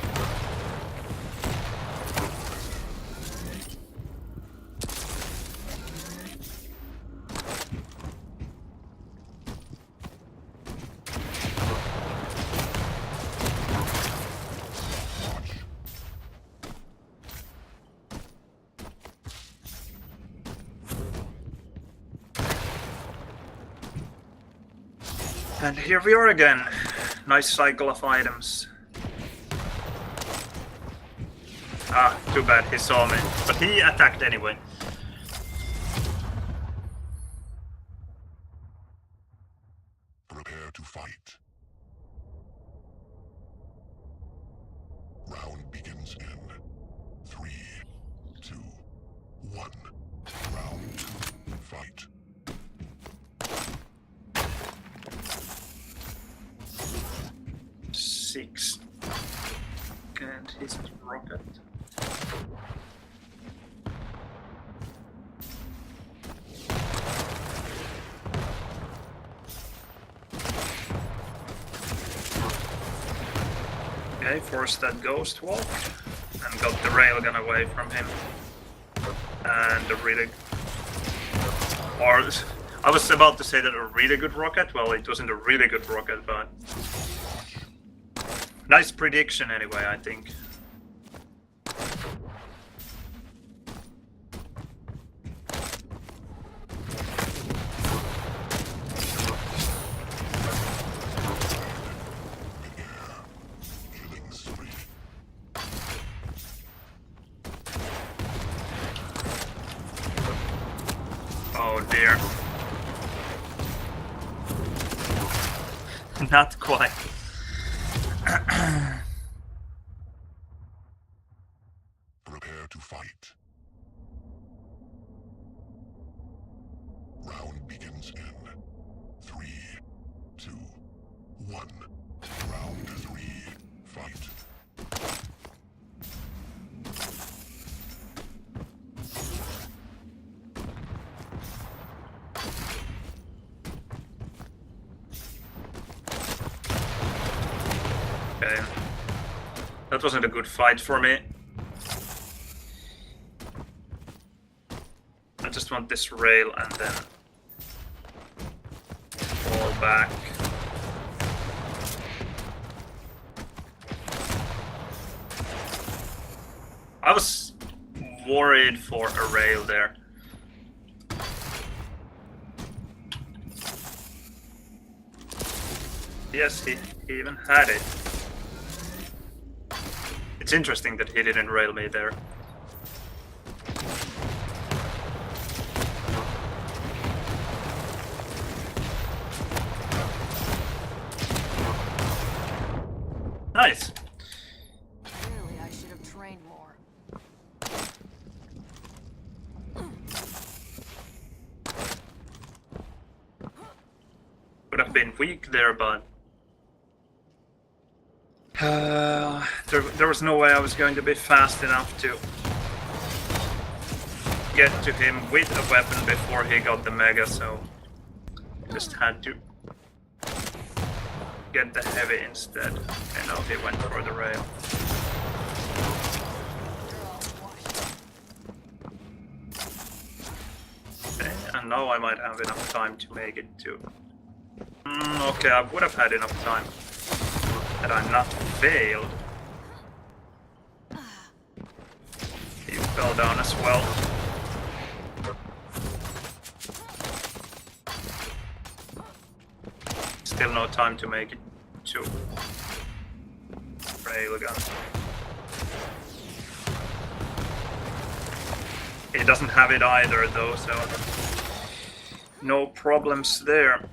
And here we are again. Nice cycle of items. Ah, too bad he saw me. But he attacked anyway. Prepare to fight. Round begins in 3, 2, 1. Round 2. Fight. Six. And his rocket. Okay, forced that ghost walk and got the railgun away from him. And a really... Or, I was about to say that a really good rocket. Well, it wasn't a really good rocket, but... Nice prediction anyway, I think. Oh dear. Not quite. Prepare to fight. Round begins in 3, 2, 1. Round 3. Fight. Okay. That wasn't a good fight for me. I just just want this rail and then fall back. I was worried for a rail there. Yes, he even had it. It's interesting that he didn't rail me there. Nice. Clearly, I should have trained more. Would have been weak there, but there was no way I was going to be fast enough to get to him with a weapon before he got the mega, so just had to get the heavy instead. And now he went for the rail. Okay, and now I might have enough time to make it too. Okay, I would have had enough time had I not failed. He fell down as well. Still no time to make it to railgun. He doesn't have it either though, so no problems there.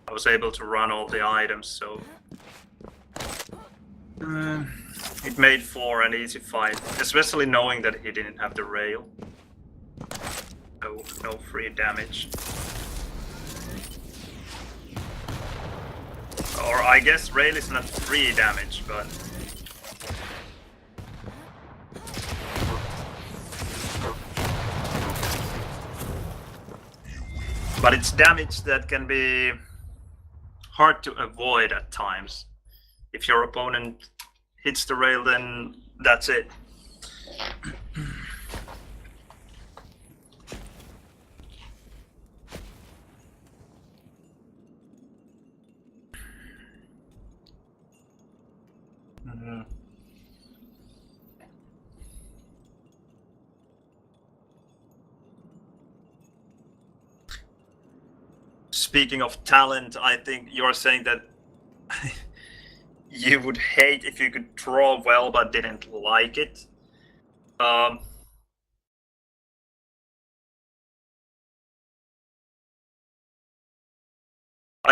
I was able to run all the items, so it made for an easy fight, especially knowing that he didn't have the rail. So no free damage. Or I guess rail is not free damage, but it's damage that can be hard to avoid at times. If your opponent hits the rail, then that's it. Speaking of talent, I think you're saying that you would hate if you could draw well but didn't like it. I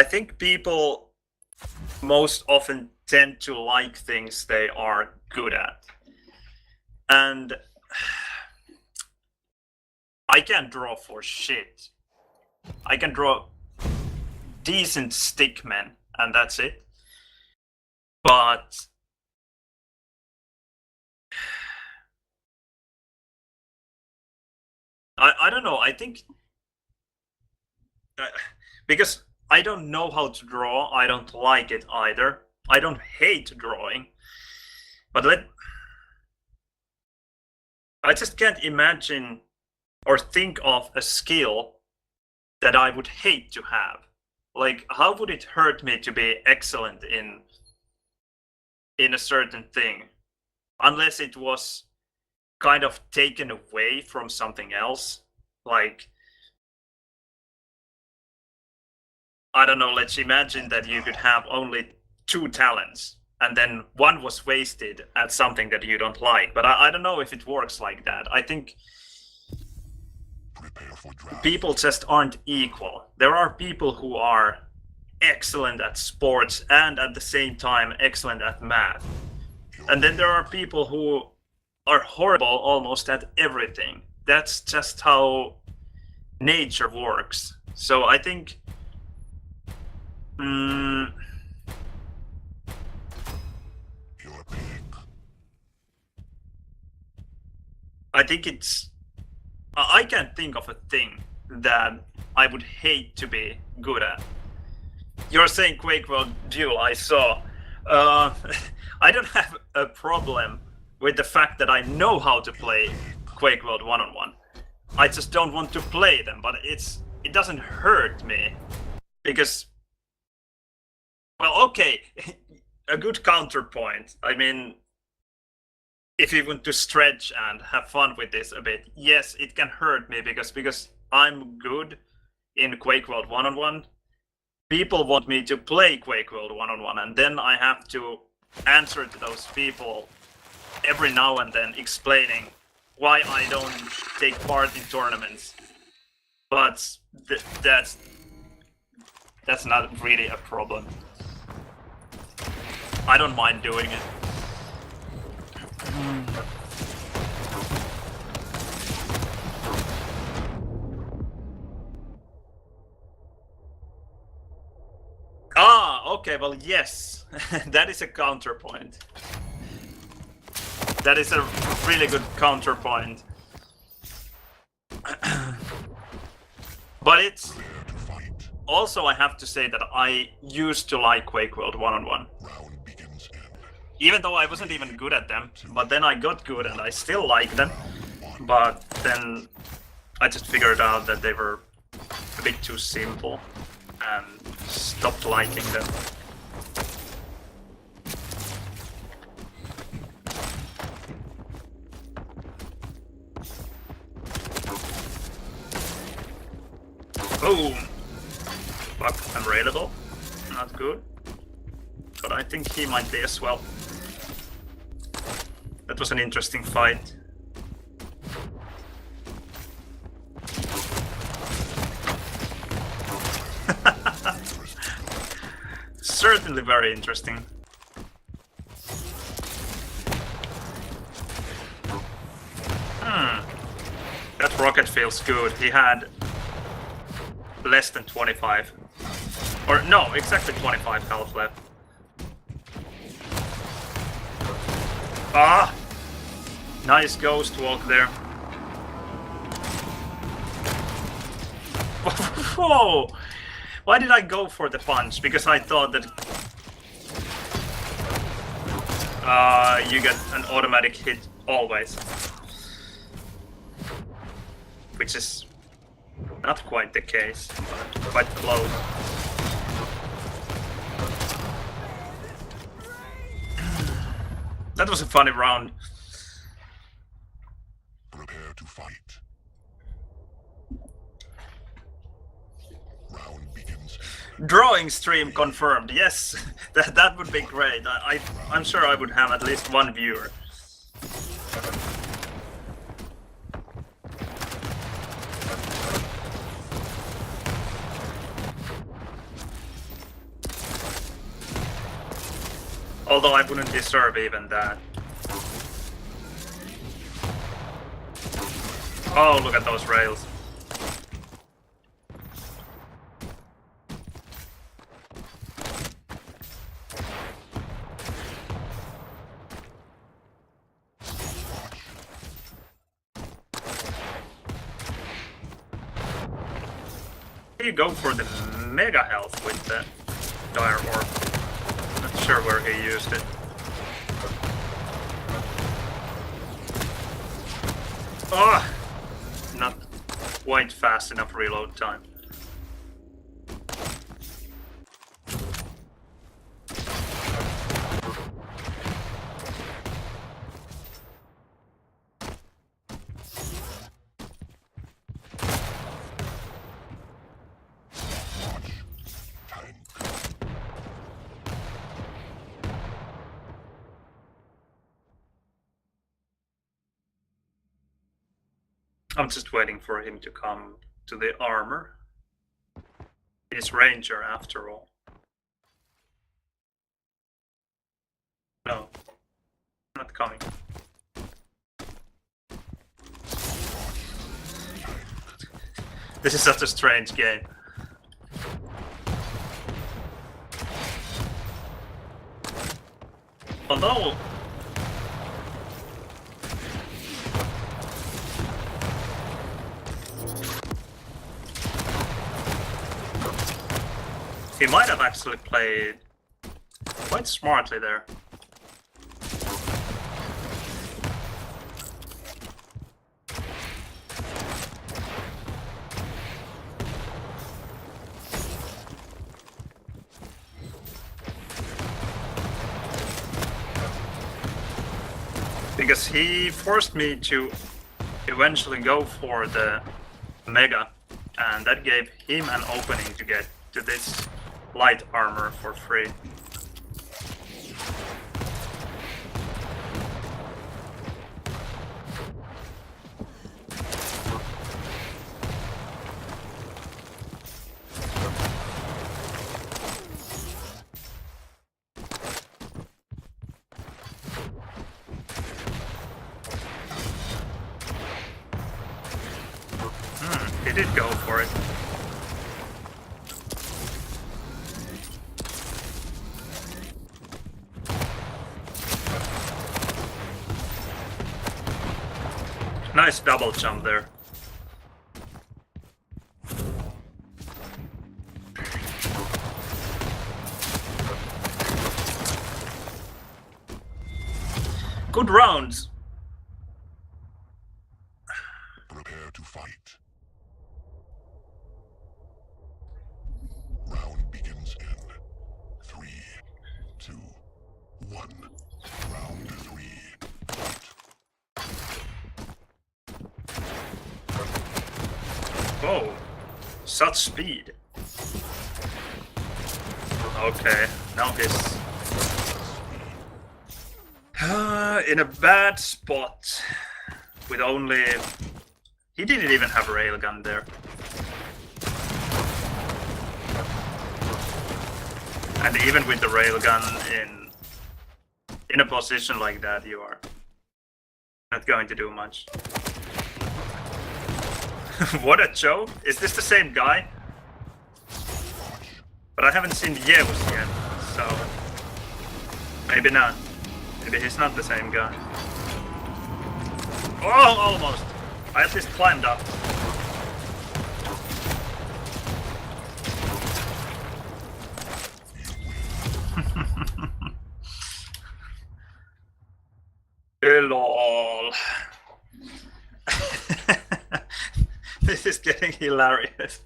think people most often tend to like things they are good at. And I can't draw for shit. I can draw decent stickmen, and that's it. But I don't know. I think because I don't know how to draw, I don't like it either. I don't hate drawing, but I just can't imagine or think of a skill that I would hate to have. Like, how would it hurt me to be excellent in a certain thing? Unless it was kind of taken away from something else. Like, I don't know, let's imagine that you could have only 2 talents, and then one was wasted at something that you don't like. But I don't know if it works like that. I think people just aren't equal. There are people who are excellent at sports and at the same time excellent at math. And then there are people who are horrible almost at everything. That's just how nature works. So I think I think it's I can't think of a thing that I would hate to be good at. You're saying Quake World Duel, I saw. I don't have a problem with the fact that I know how to play Quake World 1-on-1. I just don't want to play them, but it doesn't hurt me. Because, well, okay, a good counterpoint. I mean, if you want to stretch and have fun with this a bit, yes, it can hurt me because I'm good in Quake World 1-on-1. People want me to play Quake World 1-on-1, and then I have to answer to those people every now and then explaining why I don't take part in tournaments. But that's not really a problem. I don't mind doing it. Ah, okay, well, yes. That is a counterpoint. That is a really good counterpoint. But it's... Also, I have to say that I used to like Quake World 1-on-1. Even though I wasn't even good at them. But then I got good and I still like them. But then I just figured out that they were a bit too simple. And stopped liking them. Boom! Buck unraidable. Not good. But I think he might be as well. That was an interesting fight. Certainly very interesting. That rocket feels good. He had less than 25. Or no, exactly 25 health left. Ah! Nice ghost walk there. Whoa! Why did I go for the punch? Because I thought that you get an automatic hit always. Which is not quite the case, but quite close. That was a funny round. Prepare to fight. Round begins. Drawing stream confirmed. Yes, that would be great. I'm sure I would have at least one viewer. Although I wouldn't deserve even that. Oh, look at those rails. You go for the mega health with the dire orb. Not sure where he used it. Oh, not quite fast enough reload time. I'm just waiting for him to come to the armor. He's ranger after all. No, not coming. This is such a strange game. Although He might have actually played quite smartly there. Because he forced me to eventually go for the Mega, and that gave him an opening to get to this light armor for free. He did go for it. Nice double jump there. Good rounds. Prepare to fight. Round begins in 3, 2, 1. Round 3. Oh, such speed. Okay, now he's in a bad spot with only... He didn't even have a railgun there. And even with the railgun in a position like that, you are not going to do much. What a joke! Is this the same guy? But I haven't seen Yeus yet, so maybe not. Maybe he's not the same guy. Oh, almost! I at least climbed up. LOL. This is getting hilarious.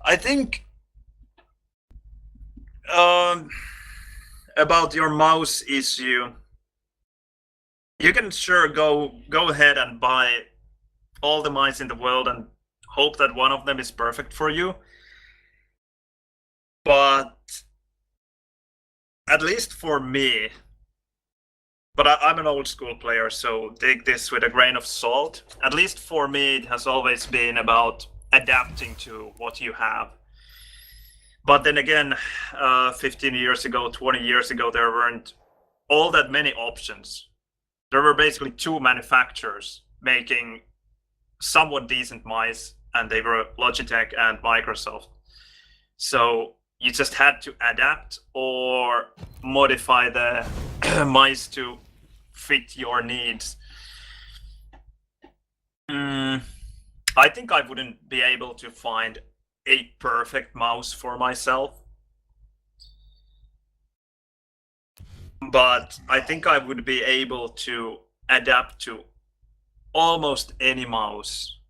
I think about your mouse issue, you can sure go ahead and buy all the mice in the world and hope that one of them is perfect for you. But at least for me, but I'm an old school player, so take this with a grain of salt. At least for me, it has always been about adapting to what you have. But then again, 15 years ago, 20 years ago, there weren't all that many options. There were basically 2 manufacturers making somewhat decent mice, and they were Logitech and Microsoft. So you just had to adapt or modify the mice to fit your needs. I think I wouldn't be able to find a perfect mouse for myself. But I think I would be able to adapt to almost any mouse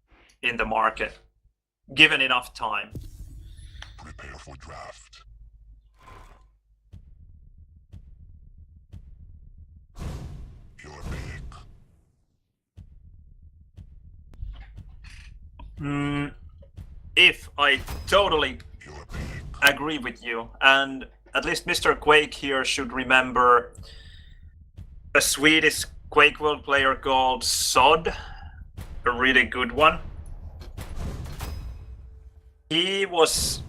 in the market, given enough time. Prepare for draft. Your pick. If I totally Your pick. agree with you, and at least Mr. Quake here should remember a Swedish Quake World player called Sod, a really good one. He was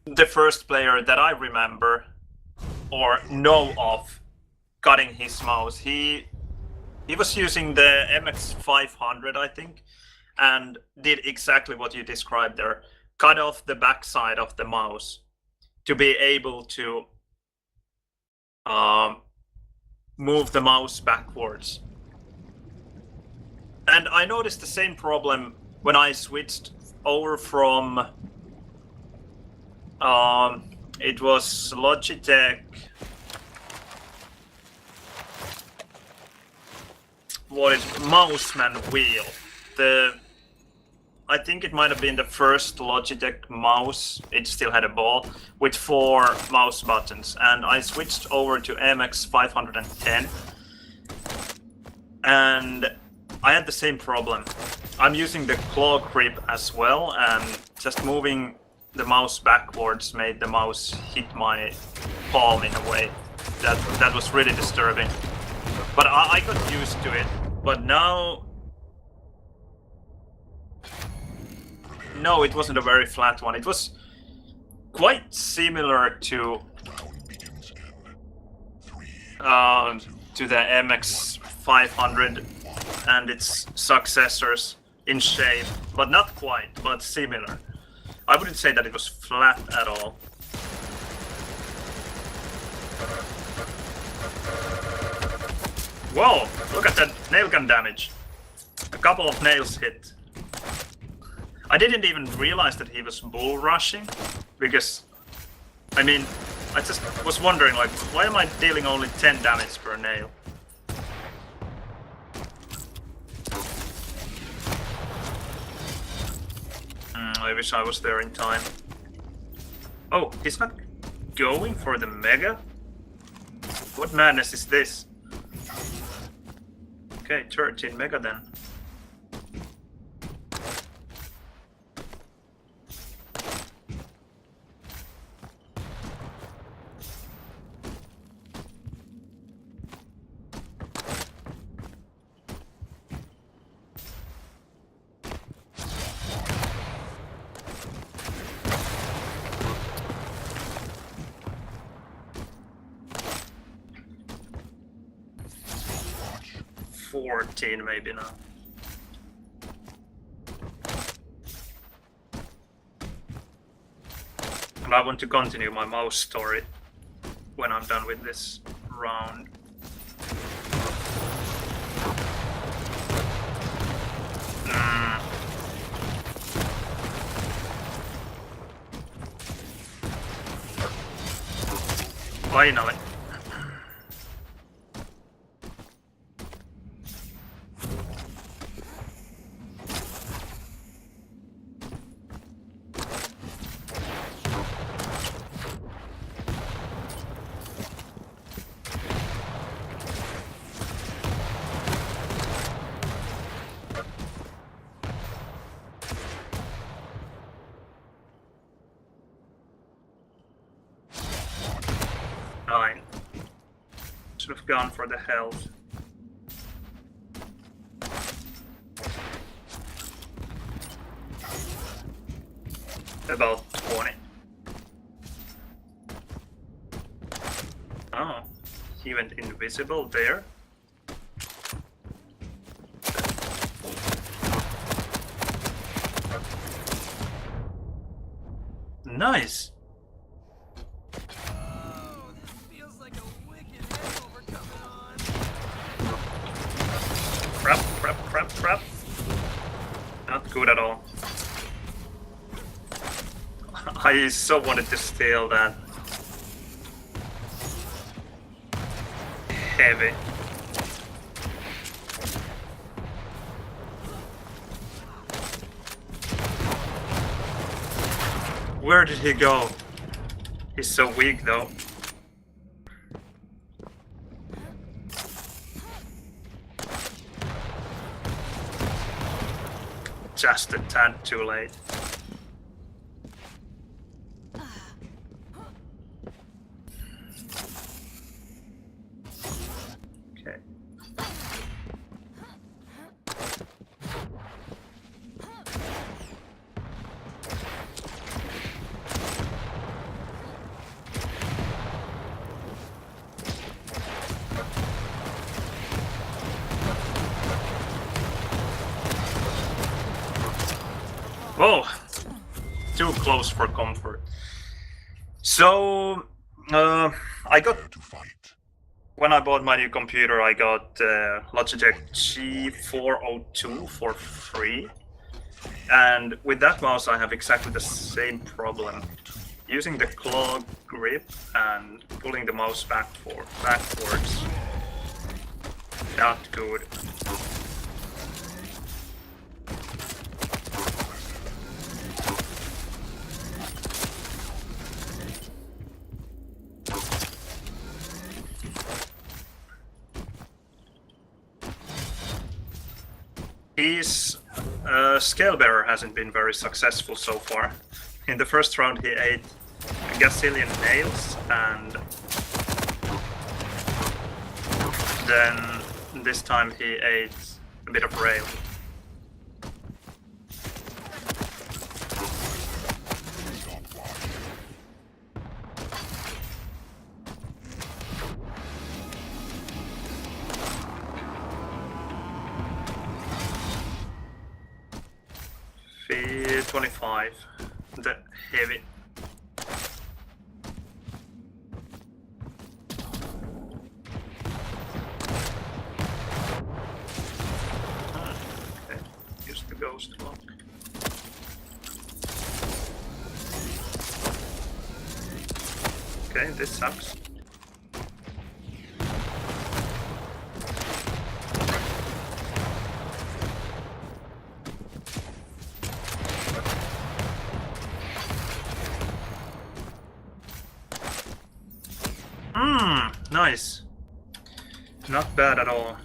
the first player that I remember or know of cutting his mouse. He was using the MX500, I think, and did exactly what you described there. Cut off the backside of the mouse to be able to move the mouse backwards And I noticed the same problem when I switched over from it was Logitech. What is Mouseman wheel? I think it might have been the first Logitech mouse. It still had a ball with 4 mouse buttons, and I switched over to MX 510, and I had the same problem. I'm using the claw grip as well, and just moving the mouse backwards made the mouse hit my palm in a way that was really disturbing. But I got used to it. But now, no, it wasn't a very flat one. It was quite similar to the MX 500 and its successors in shape, but not quite, but similar. I wouldn't say that it was flat at all. Whoa, look at that nail gun damage. A couple of nails hit. I didn't even realize that he was bull rushing, because, I mean, I just was wondering, like, why am I dealing only 10 damage per nail? I wish I was there in time. Oh, he's not going for the mega? What madness is this? Okay, 13 mega then. Maybe now. And I want to continue my mouse story when I'm done with this round. Finally. Should have gone for the health. About 20. Oh, he went invisible there. Nice. Crap. Not good at all. I so wanted to steal that. Heavy. Where did he go? He's so weak though. Just a tad too late. Okay. Whoa, too close for comfort. So, I got when I bought my new computer, I got Logitech G402 for free. And with that mouse, I have exactly the same problem. Using the claw grip and pulling the mouse backwards. Not good. His scale bearer hasn't been very successful so far. In the first round he ate a gazillion nails, and then this time he ate a bit of rail. V25, the heavy. Okay, use the ghost lock. Okay, this sucks. Nice. Not bad at all.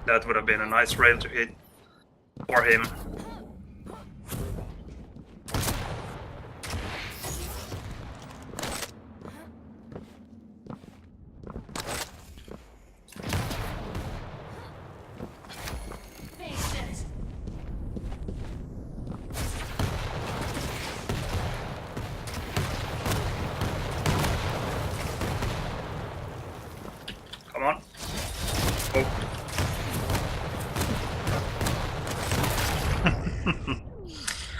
That would have been a nice rail to hit for him. Come on. Oh.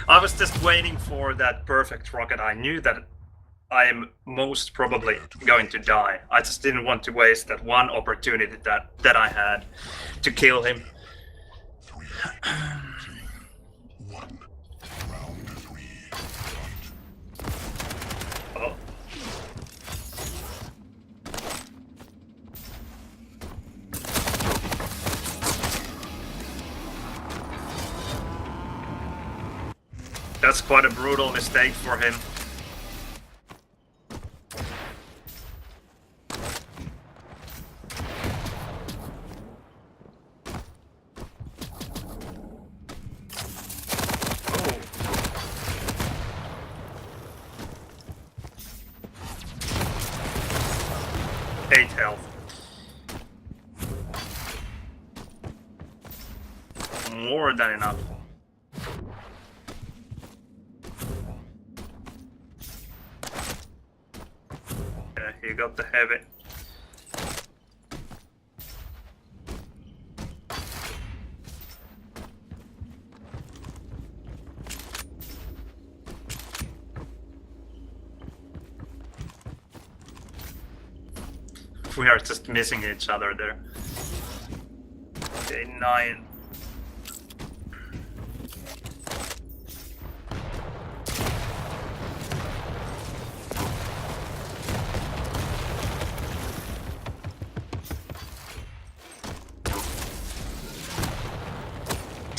I was just waiting for that perfect rocket. I knew that I am most probably going to die. I just didn't want to waste that one opportunity that I had to kill him. 3, 2, 1. Round 3. Oh. That's quite a brutal mistake for him. Oh. 8 health. More than enough. You got the heavy. We are just missing each other there. Okay, 9.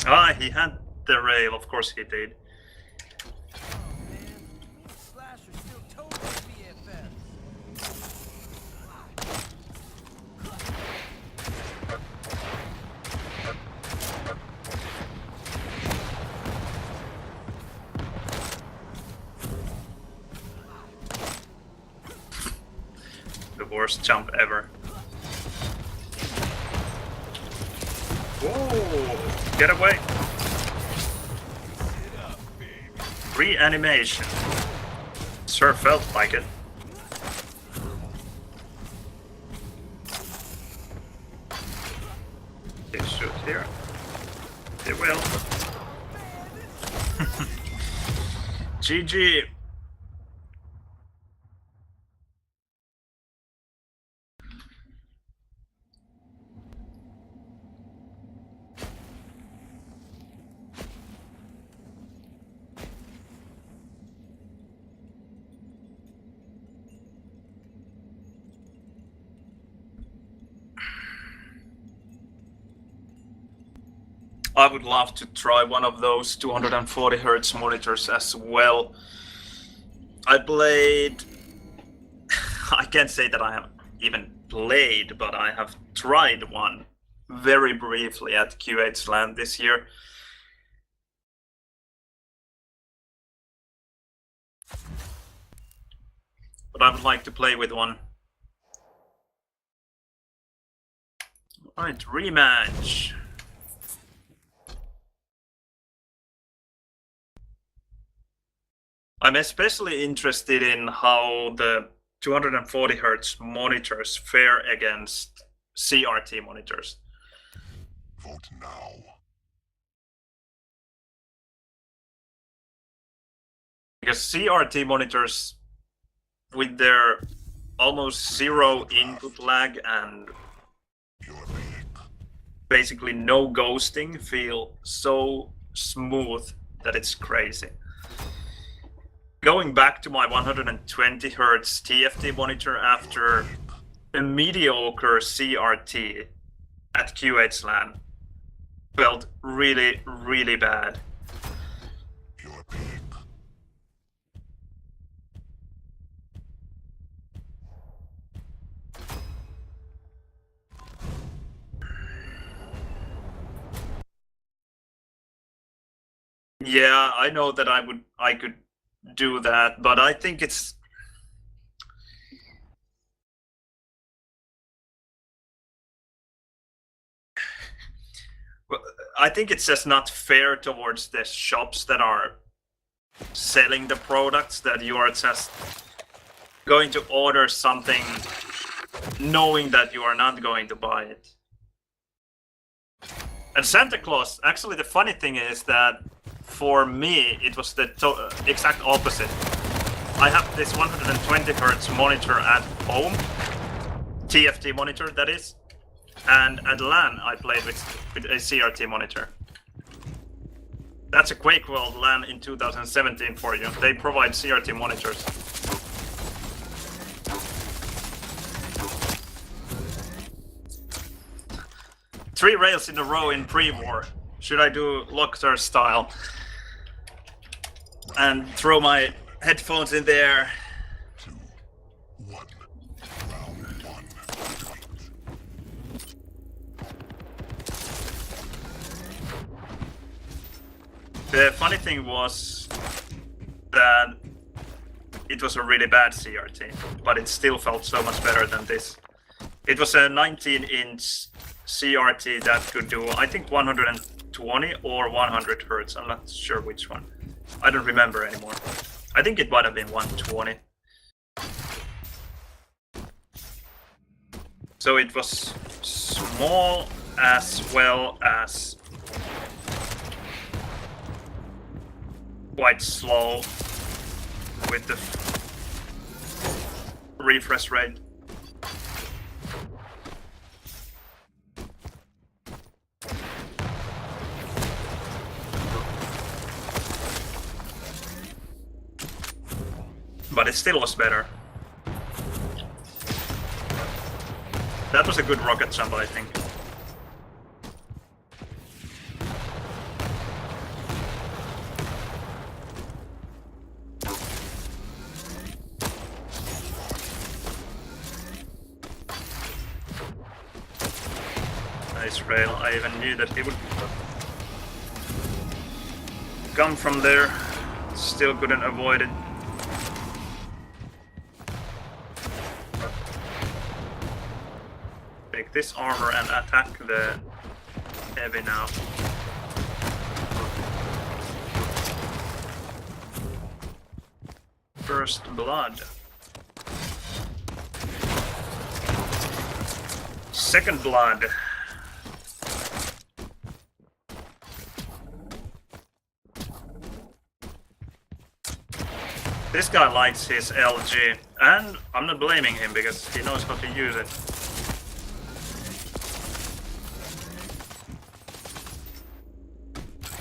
Ah, he had the rail, of course he did. worst jump ever. Whoa! Get away! Reanimation. Sure felt like it. They shoot here. They will. GG. I would love to try one of those 240 Hz monitors as well. I played... I can't say that I have even played, but I have tried one very briefly at QHLAN this year. But I would like to play with one. Alright, rematch. I'm especially interested in how the 240 Hz monitors fare against CRT monitors. Vote now. Because CRT monitors, with their almost zero input lag and basically no ghosting, feel so smooth that it's crazy. Going back to my 120 Hz TFT monitor after a mediocre CRT at QHLAN felt really, really bad. Your pick. Yeah, I know that I could do that, but I think it's just not fair towards the shops that are selling the products, that you are just going to order something knowing that you are not going to buy it. And Santa Claus, actually the funny thing is that for me, it was the exact opposite. I have this 120 Hz monitor at home, TFT monitor that is, and at LAN I played with a CRT monitor. That's a Quake World LAN in 2017 for you. They provide CRT monitors. Three rails in a row in pre-war. Should I do Lockter style? And throw my headphones in there. 2, 1. Round 1. The funny thing was that it was a really bad CRT, but it still felt so much better than this. It was a 19-inch CRT that could do, I think, 120 or 100 Hz. I'm not sure which one. I don't remember anymore. I think it might have been 120. So it was small as well as quite slow with the refresh rate. But it still was better. That was a good rocket jump, I think. Nice rail. I even knew that he would come from there. Still couldn't avoid it. this armor and attack the heavy now. First blood. Second blood. This guy likes his LG, and I'm not blaming him because he knows how to use it.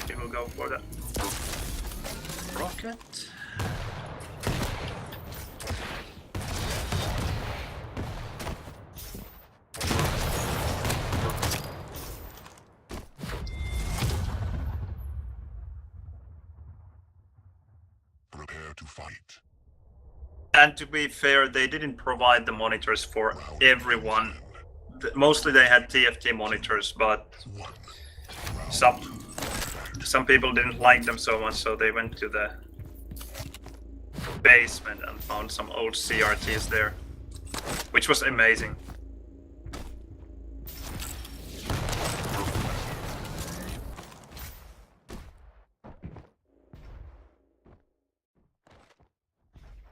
He will go for the rocket. Prepare to fight. And to be fair, they didn't provide the monitors for everyone. Mostly they had TFT monitors, but some people didn't like them so much, so they went to the basement and found some old CRTs there, which was amazing.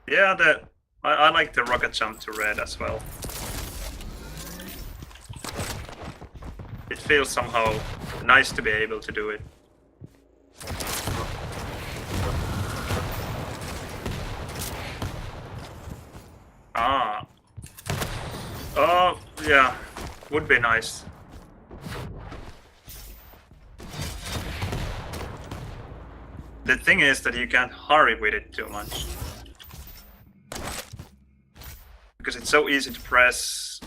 Yeah, I like the rocket jump to red as well. It feels somehow nice to be able to do it. Ah. Oh, yeah. Would be nice. The thing is that you can't hurry with it too much. Because it's so easy to press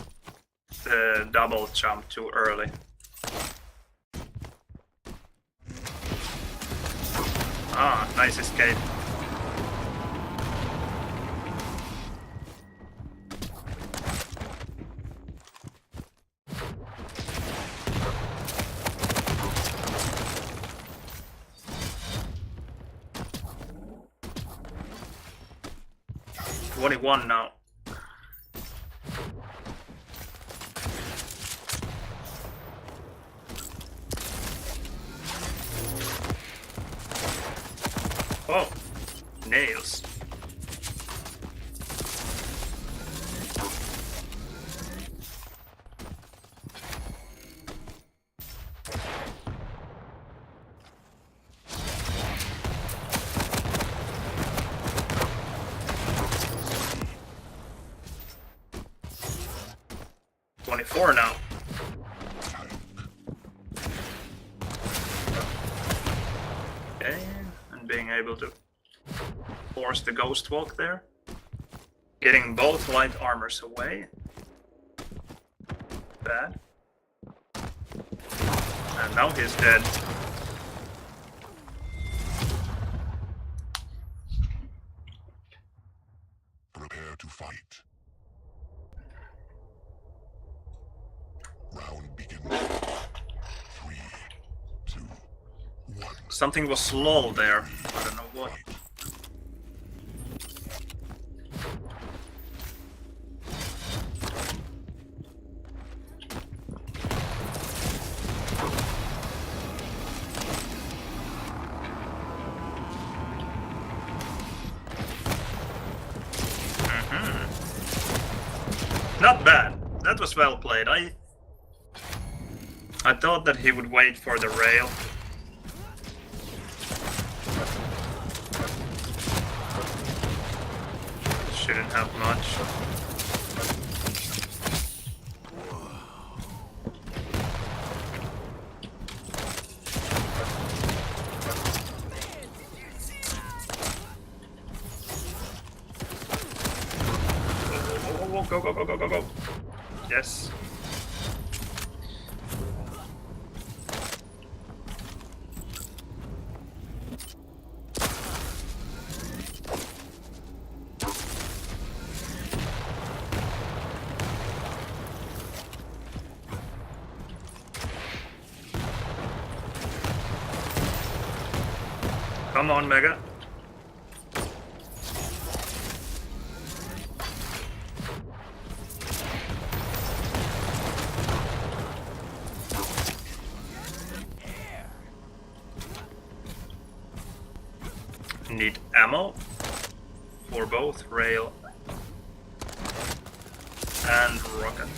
the double jump too early. Ah, nice escape. $21 now. Oh, nails. $24 now. Okay, and being able to force the ghost walk there. Getting both light armors away. Bad. And now he's dead. Prepare to fight. Round begins. 3, 2, 1. Something was slow there. I don't know what. Not bad. That was well played. I thought that he would wait for the rail. Shouldn't have much. Go, go, go, go, go, go. Yes. Come on, Mega. Need ammo for both rail and rocket.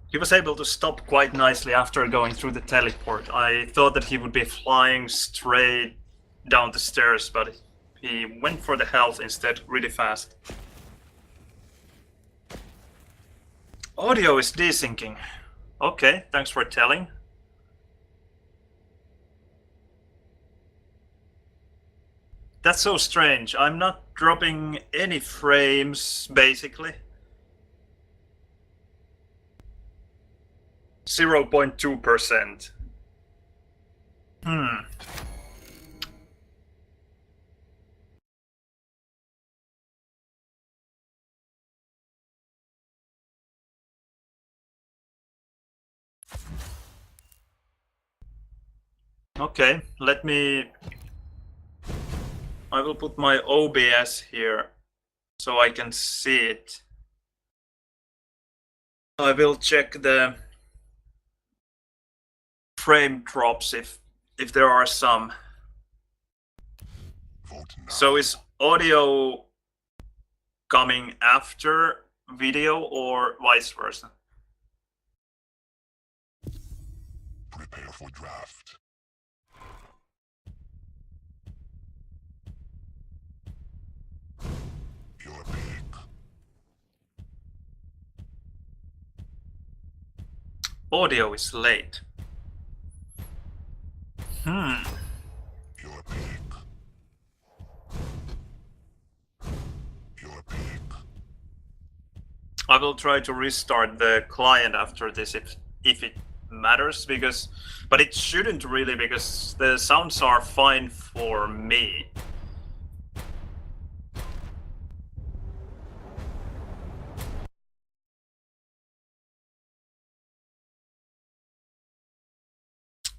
He was able to stop quite nicely after going through the teleport. I thought that he would be flying straight down the stairs, but he went for the health instead really fast. Audio is desyncing. Okay, thanks for telling. That's so strange. I'm not dropping any frames, basically. 0.2%. Okay, I will put my OBS here so I can see it. I will check the frame drops if there are some. So is audio coming after video or vice versa? Prepare for draft. Your pick. Audio is late. Your pick. Your pick. I will try to restart the client after this if it matters, but it shouldn't really, because the sounds are fine for me.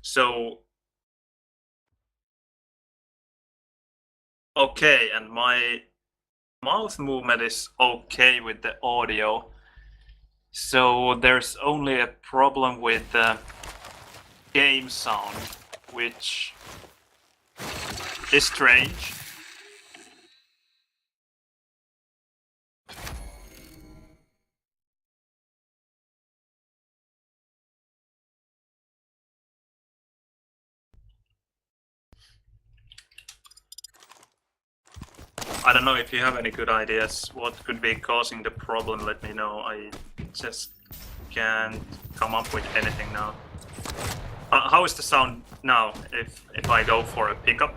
So okay, and my mouth movement is okay with the audio. So there's only a problem with the game sound, which is strange. I don't know if you have any good ideas what could be causing the problem. Let me know. I just can't come up with anything now. How is the sound now if I go for a pickup?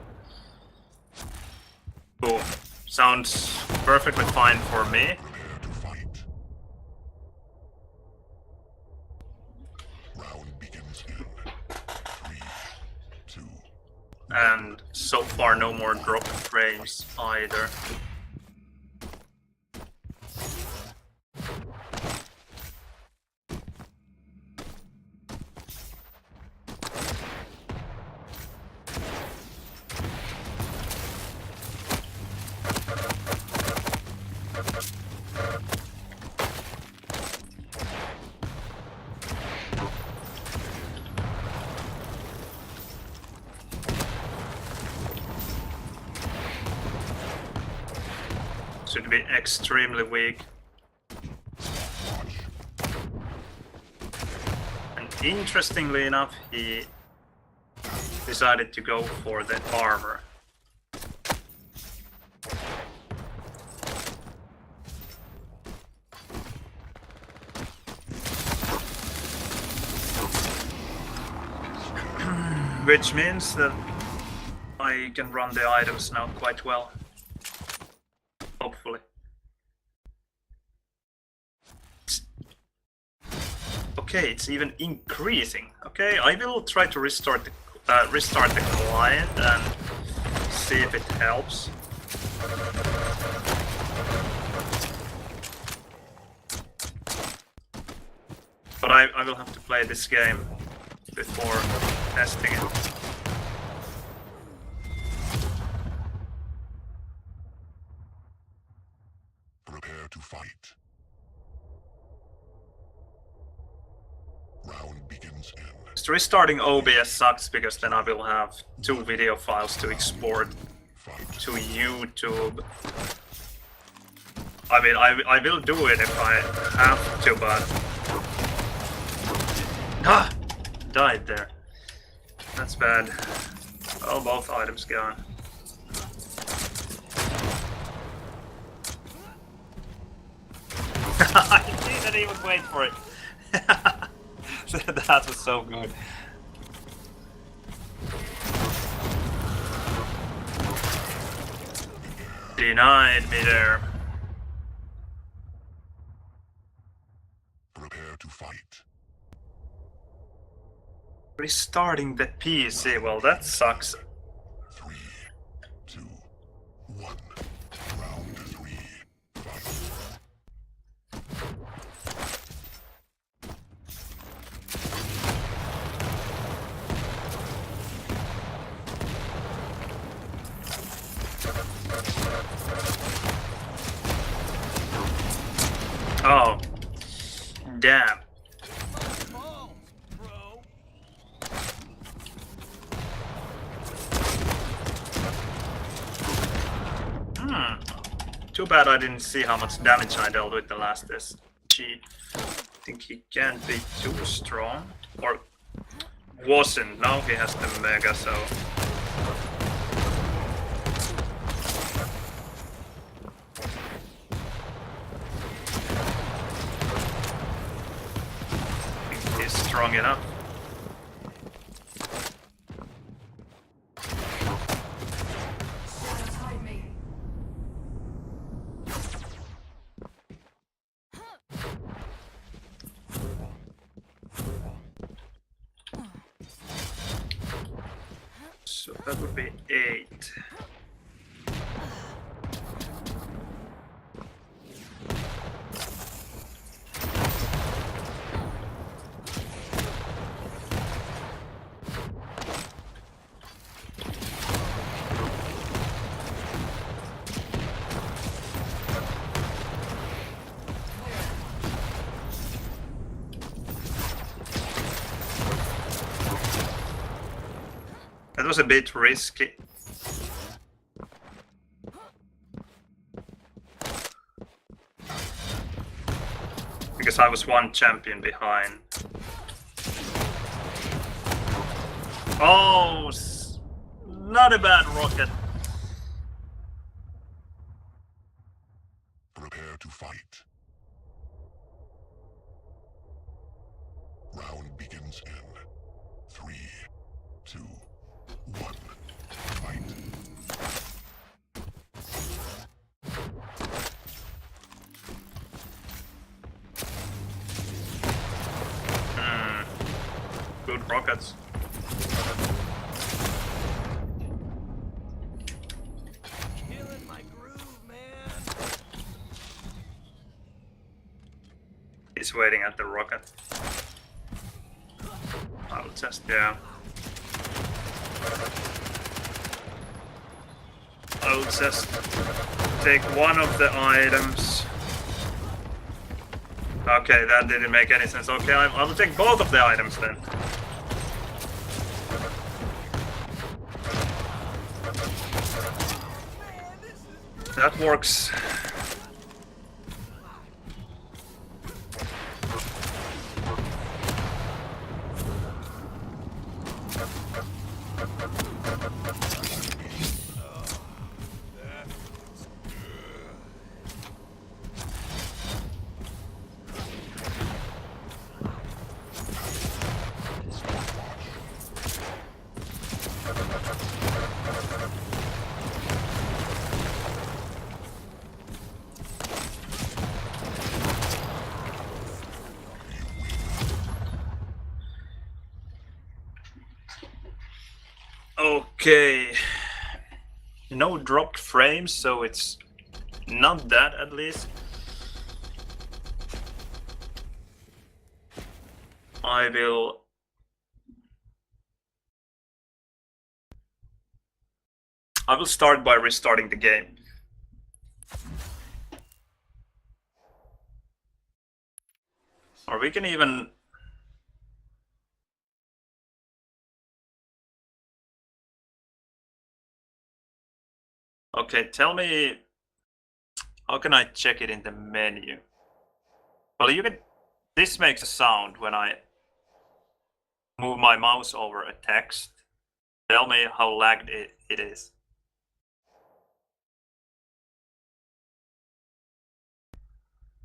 Boom. Sounds perfectly fine for me. Prepare to fight. Round begins in 3, 2. And so far no more drop frames either. Should be extremely weak. And interestingly enough, he decided to go for the armor. Which means that I can run the items now quite well. Hopefully. Okay, it's even increasing. Okay, I will try to restart the client and see if it helps. But I will have to play this game before testing it. Prepare to fight. Round begins in So restarting OBS sucks because then I will have 2 video files to export to YouTube. I mean, I will do it if I have to, but... Ah! Died there. That's bad. Oh, both items gone. I didn't even wait for it. That was so good. Denied me there. prepare to fight. Restarting the PC, well that sucks. 3, 2, 1. Round 3. Fight. Oh. Damn. Too bad I didn't see how much damage I dealt with the last SG. I think he can't be too strong. Or wasn't. Now he has the Mega, so... I think he's strong enough. So that would be 8. That was a bit risky. Because I was 1 champion behind. Oh, not a bad rocket. Prepare to fight. Round begins in 3, 2, 1. Fight. Good rockets. Killing my groove, man. He's waiting at the rocket. I'll just, yeah. I'll just take one of the items. Okay, that didn't make any sense. Okay, I will take both of the items then. That works. Okay. no dropped frames, so it's not that at least. I will start by restarting the game. Or we can even... Okay, tell me, how can I check it in the menu? Well, you can... This makes a sound when I move my mouse over a text. Tell me how lagged it is.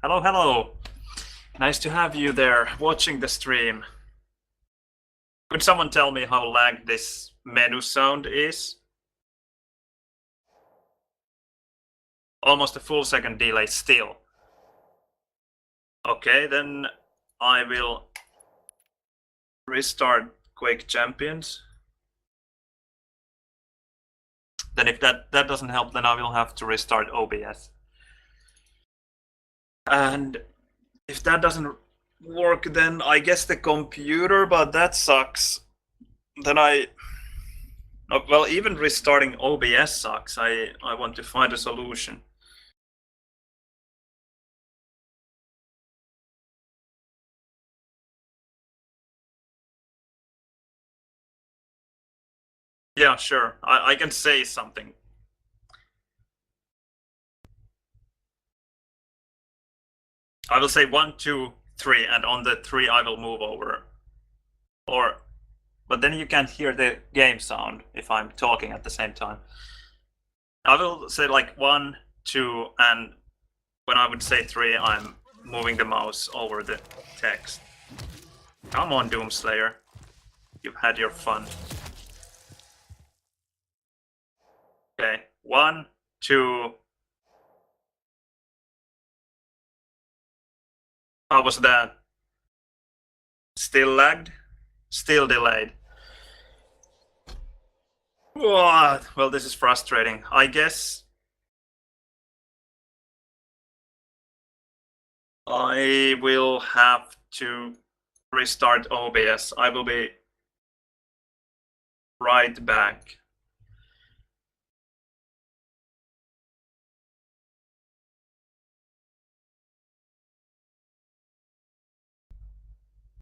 Hello, hello. Nice to have you there watching the stream. Could someone tell me how lagged this menu sound is? Almost a full second delay still. Okay, then I will restart Quake Champions. Then if that doesn't help, then I will have to restart OBS. And if that doesn't work, then I guess the computer, but that sucks. Then well, even restarting OBS sucks. I want to find a solution. Yeah, sure. I can say something. I will say 1, 2, 3, and on the 3 I will move over. But then you can't hear the game sound if I'm talking at the same time. I will say like 1, 2, and when I would say 3, I'm moving the mouse over the text. Come on, Doomslayer. You've had your fun. Okay, 1, 2. How was that? Still lagged? Still delayed. What? Well, this is frustrating. I guess I will have to restart OBS. I will be right back.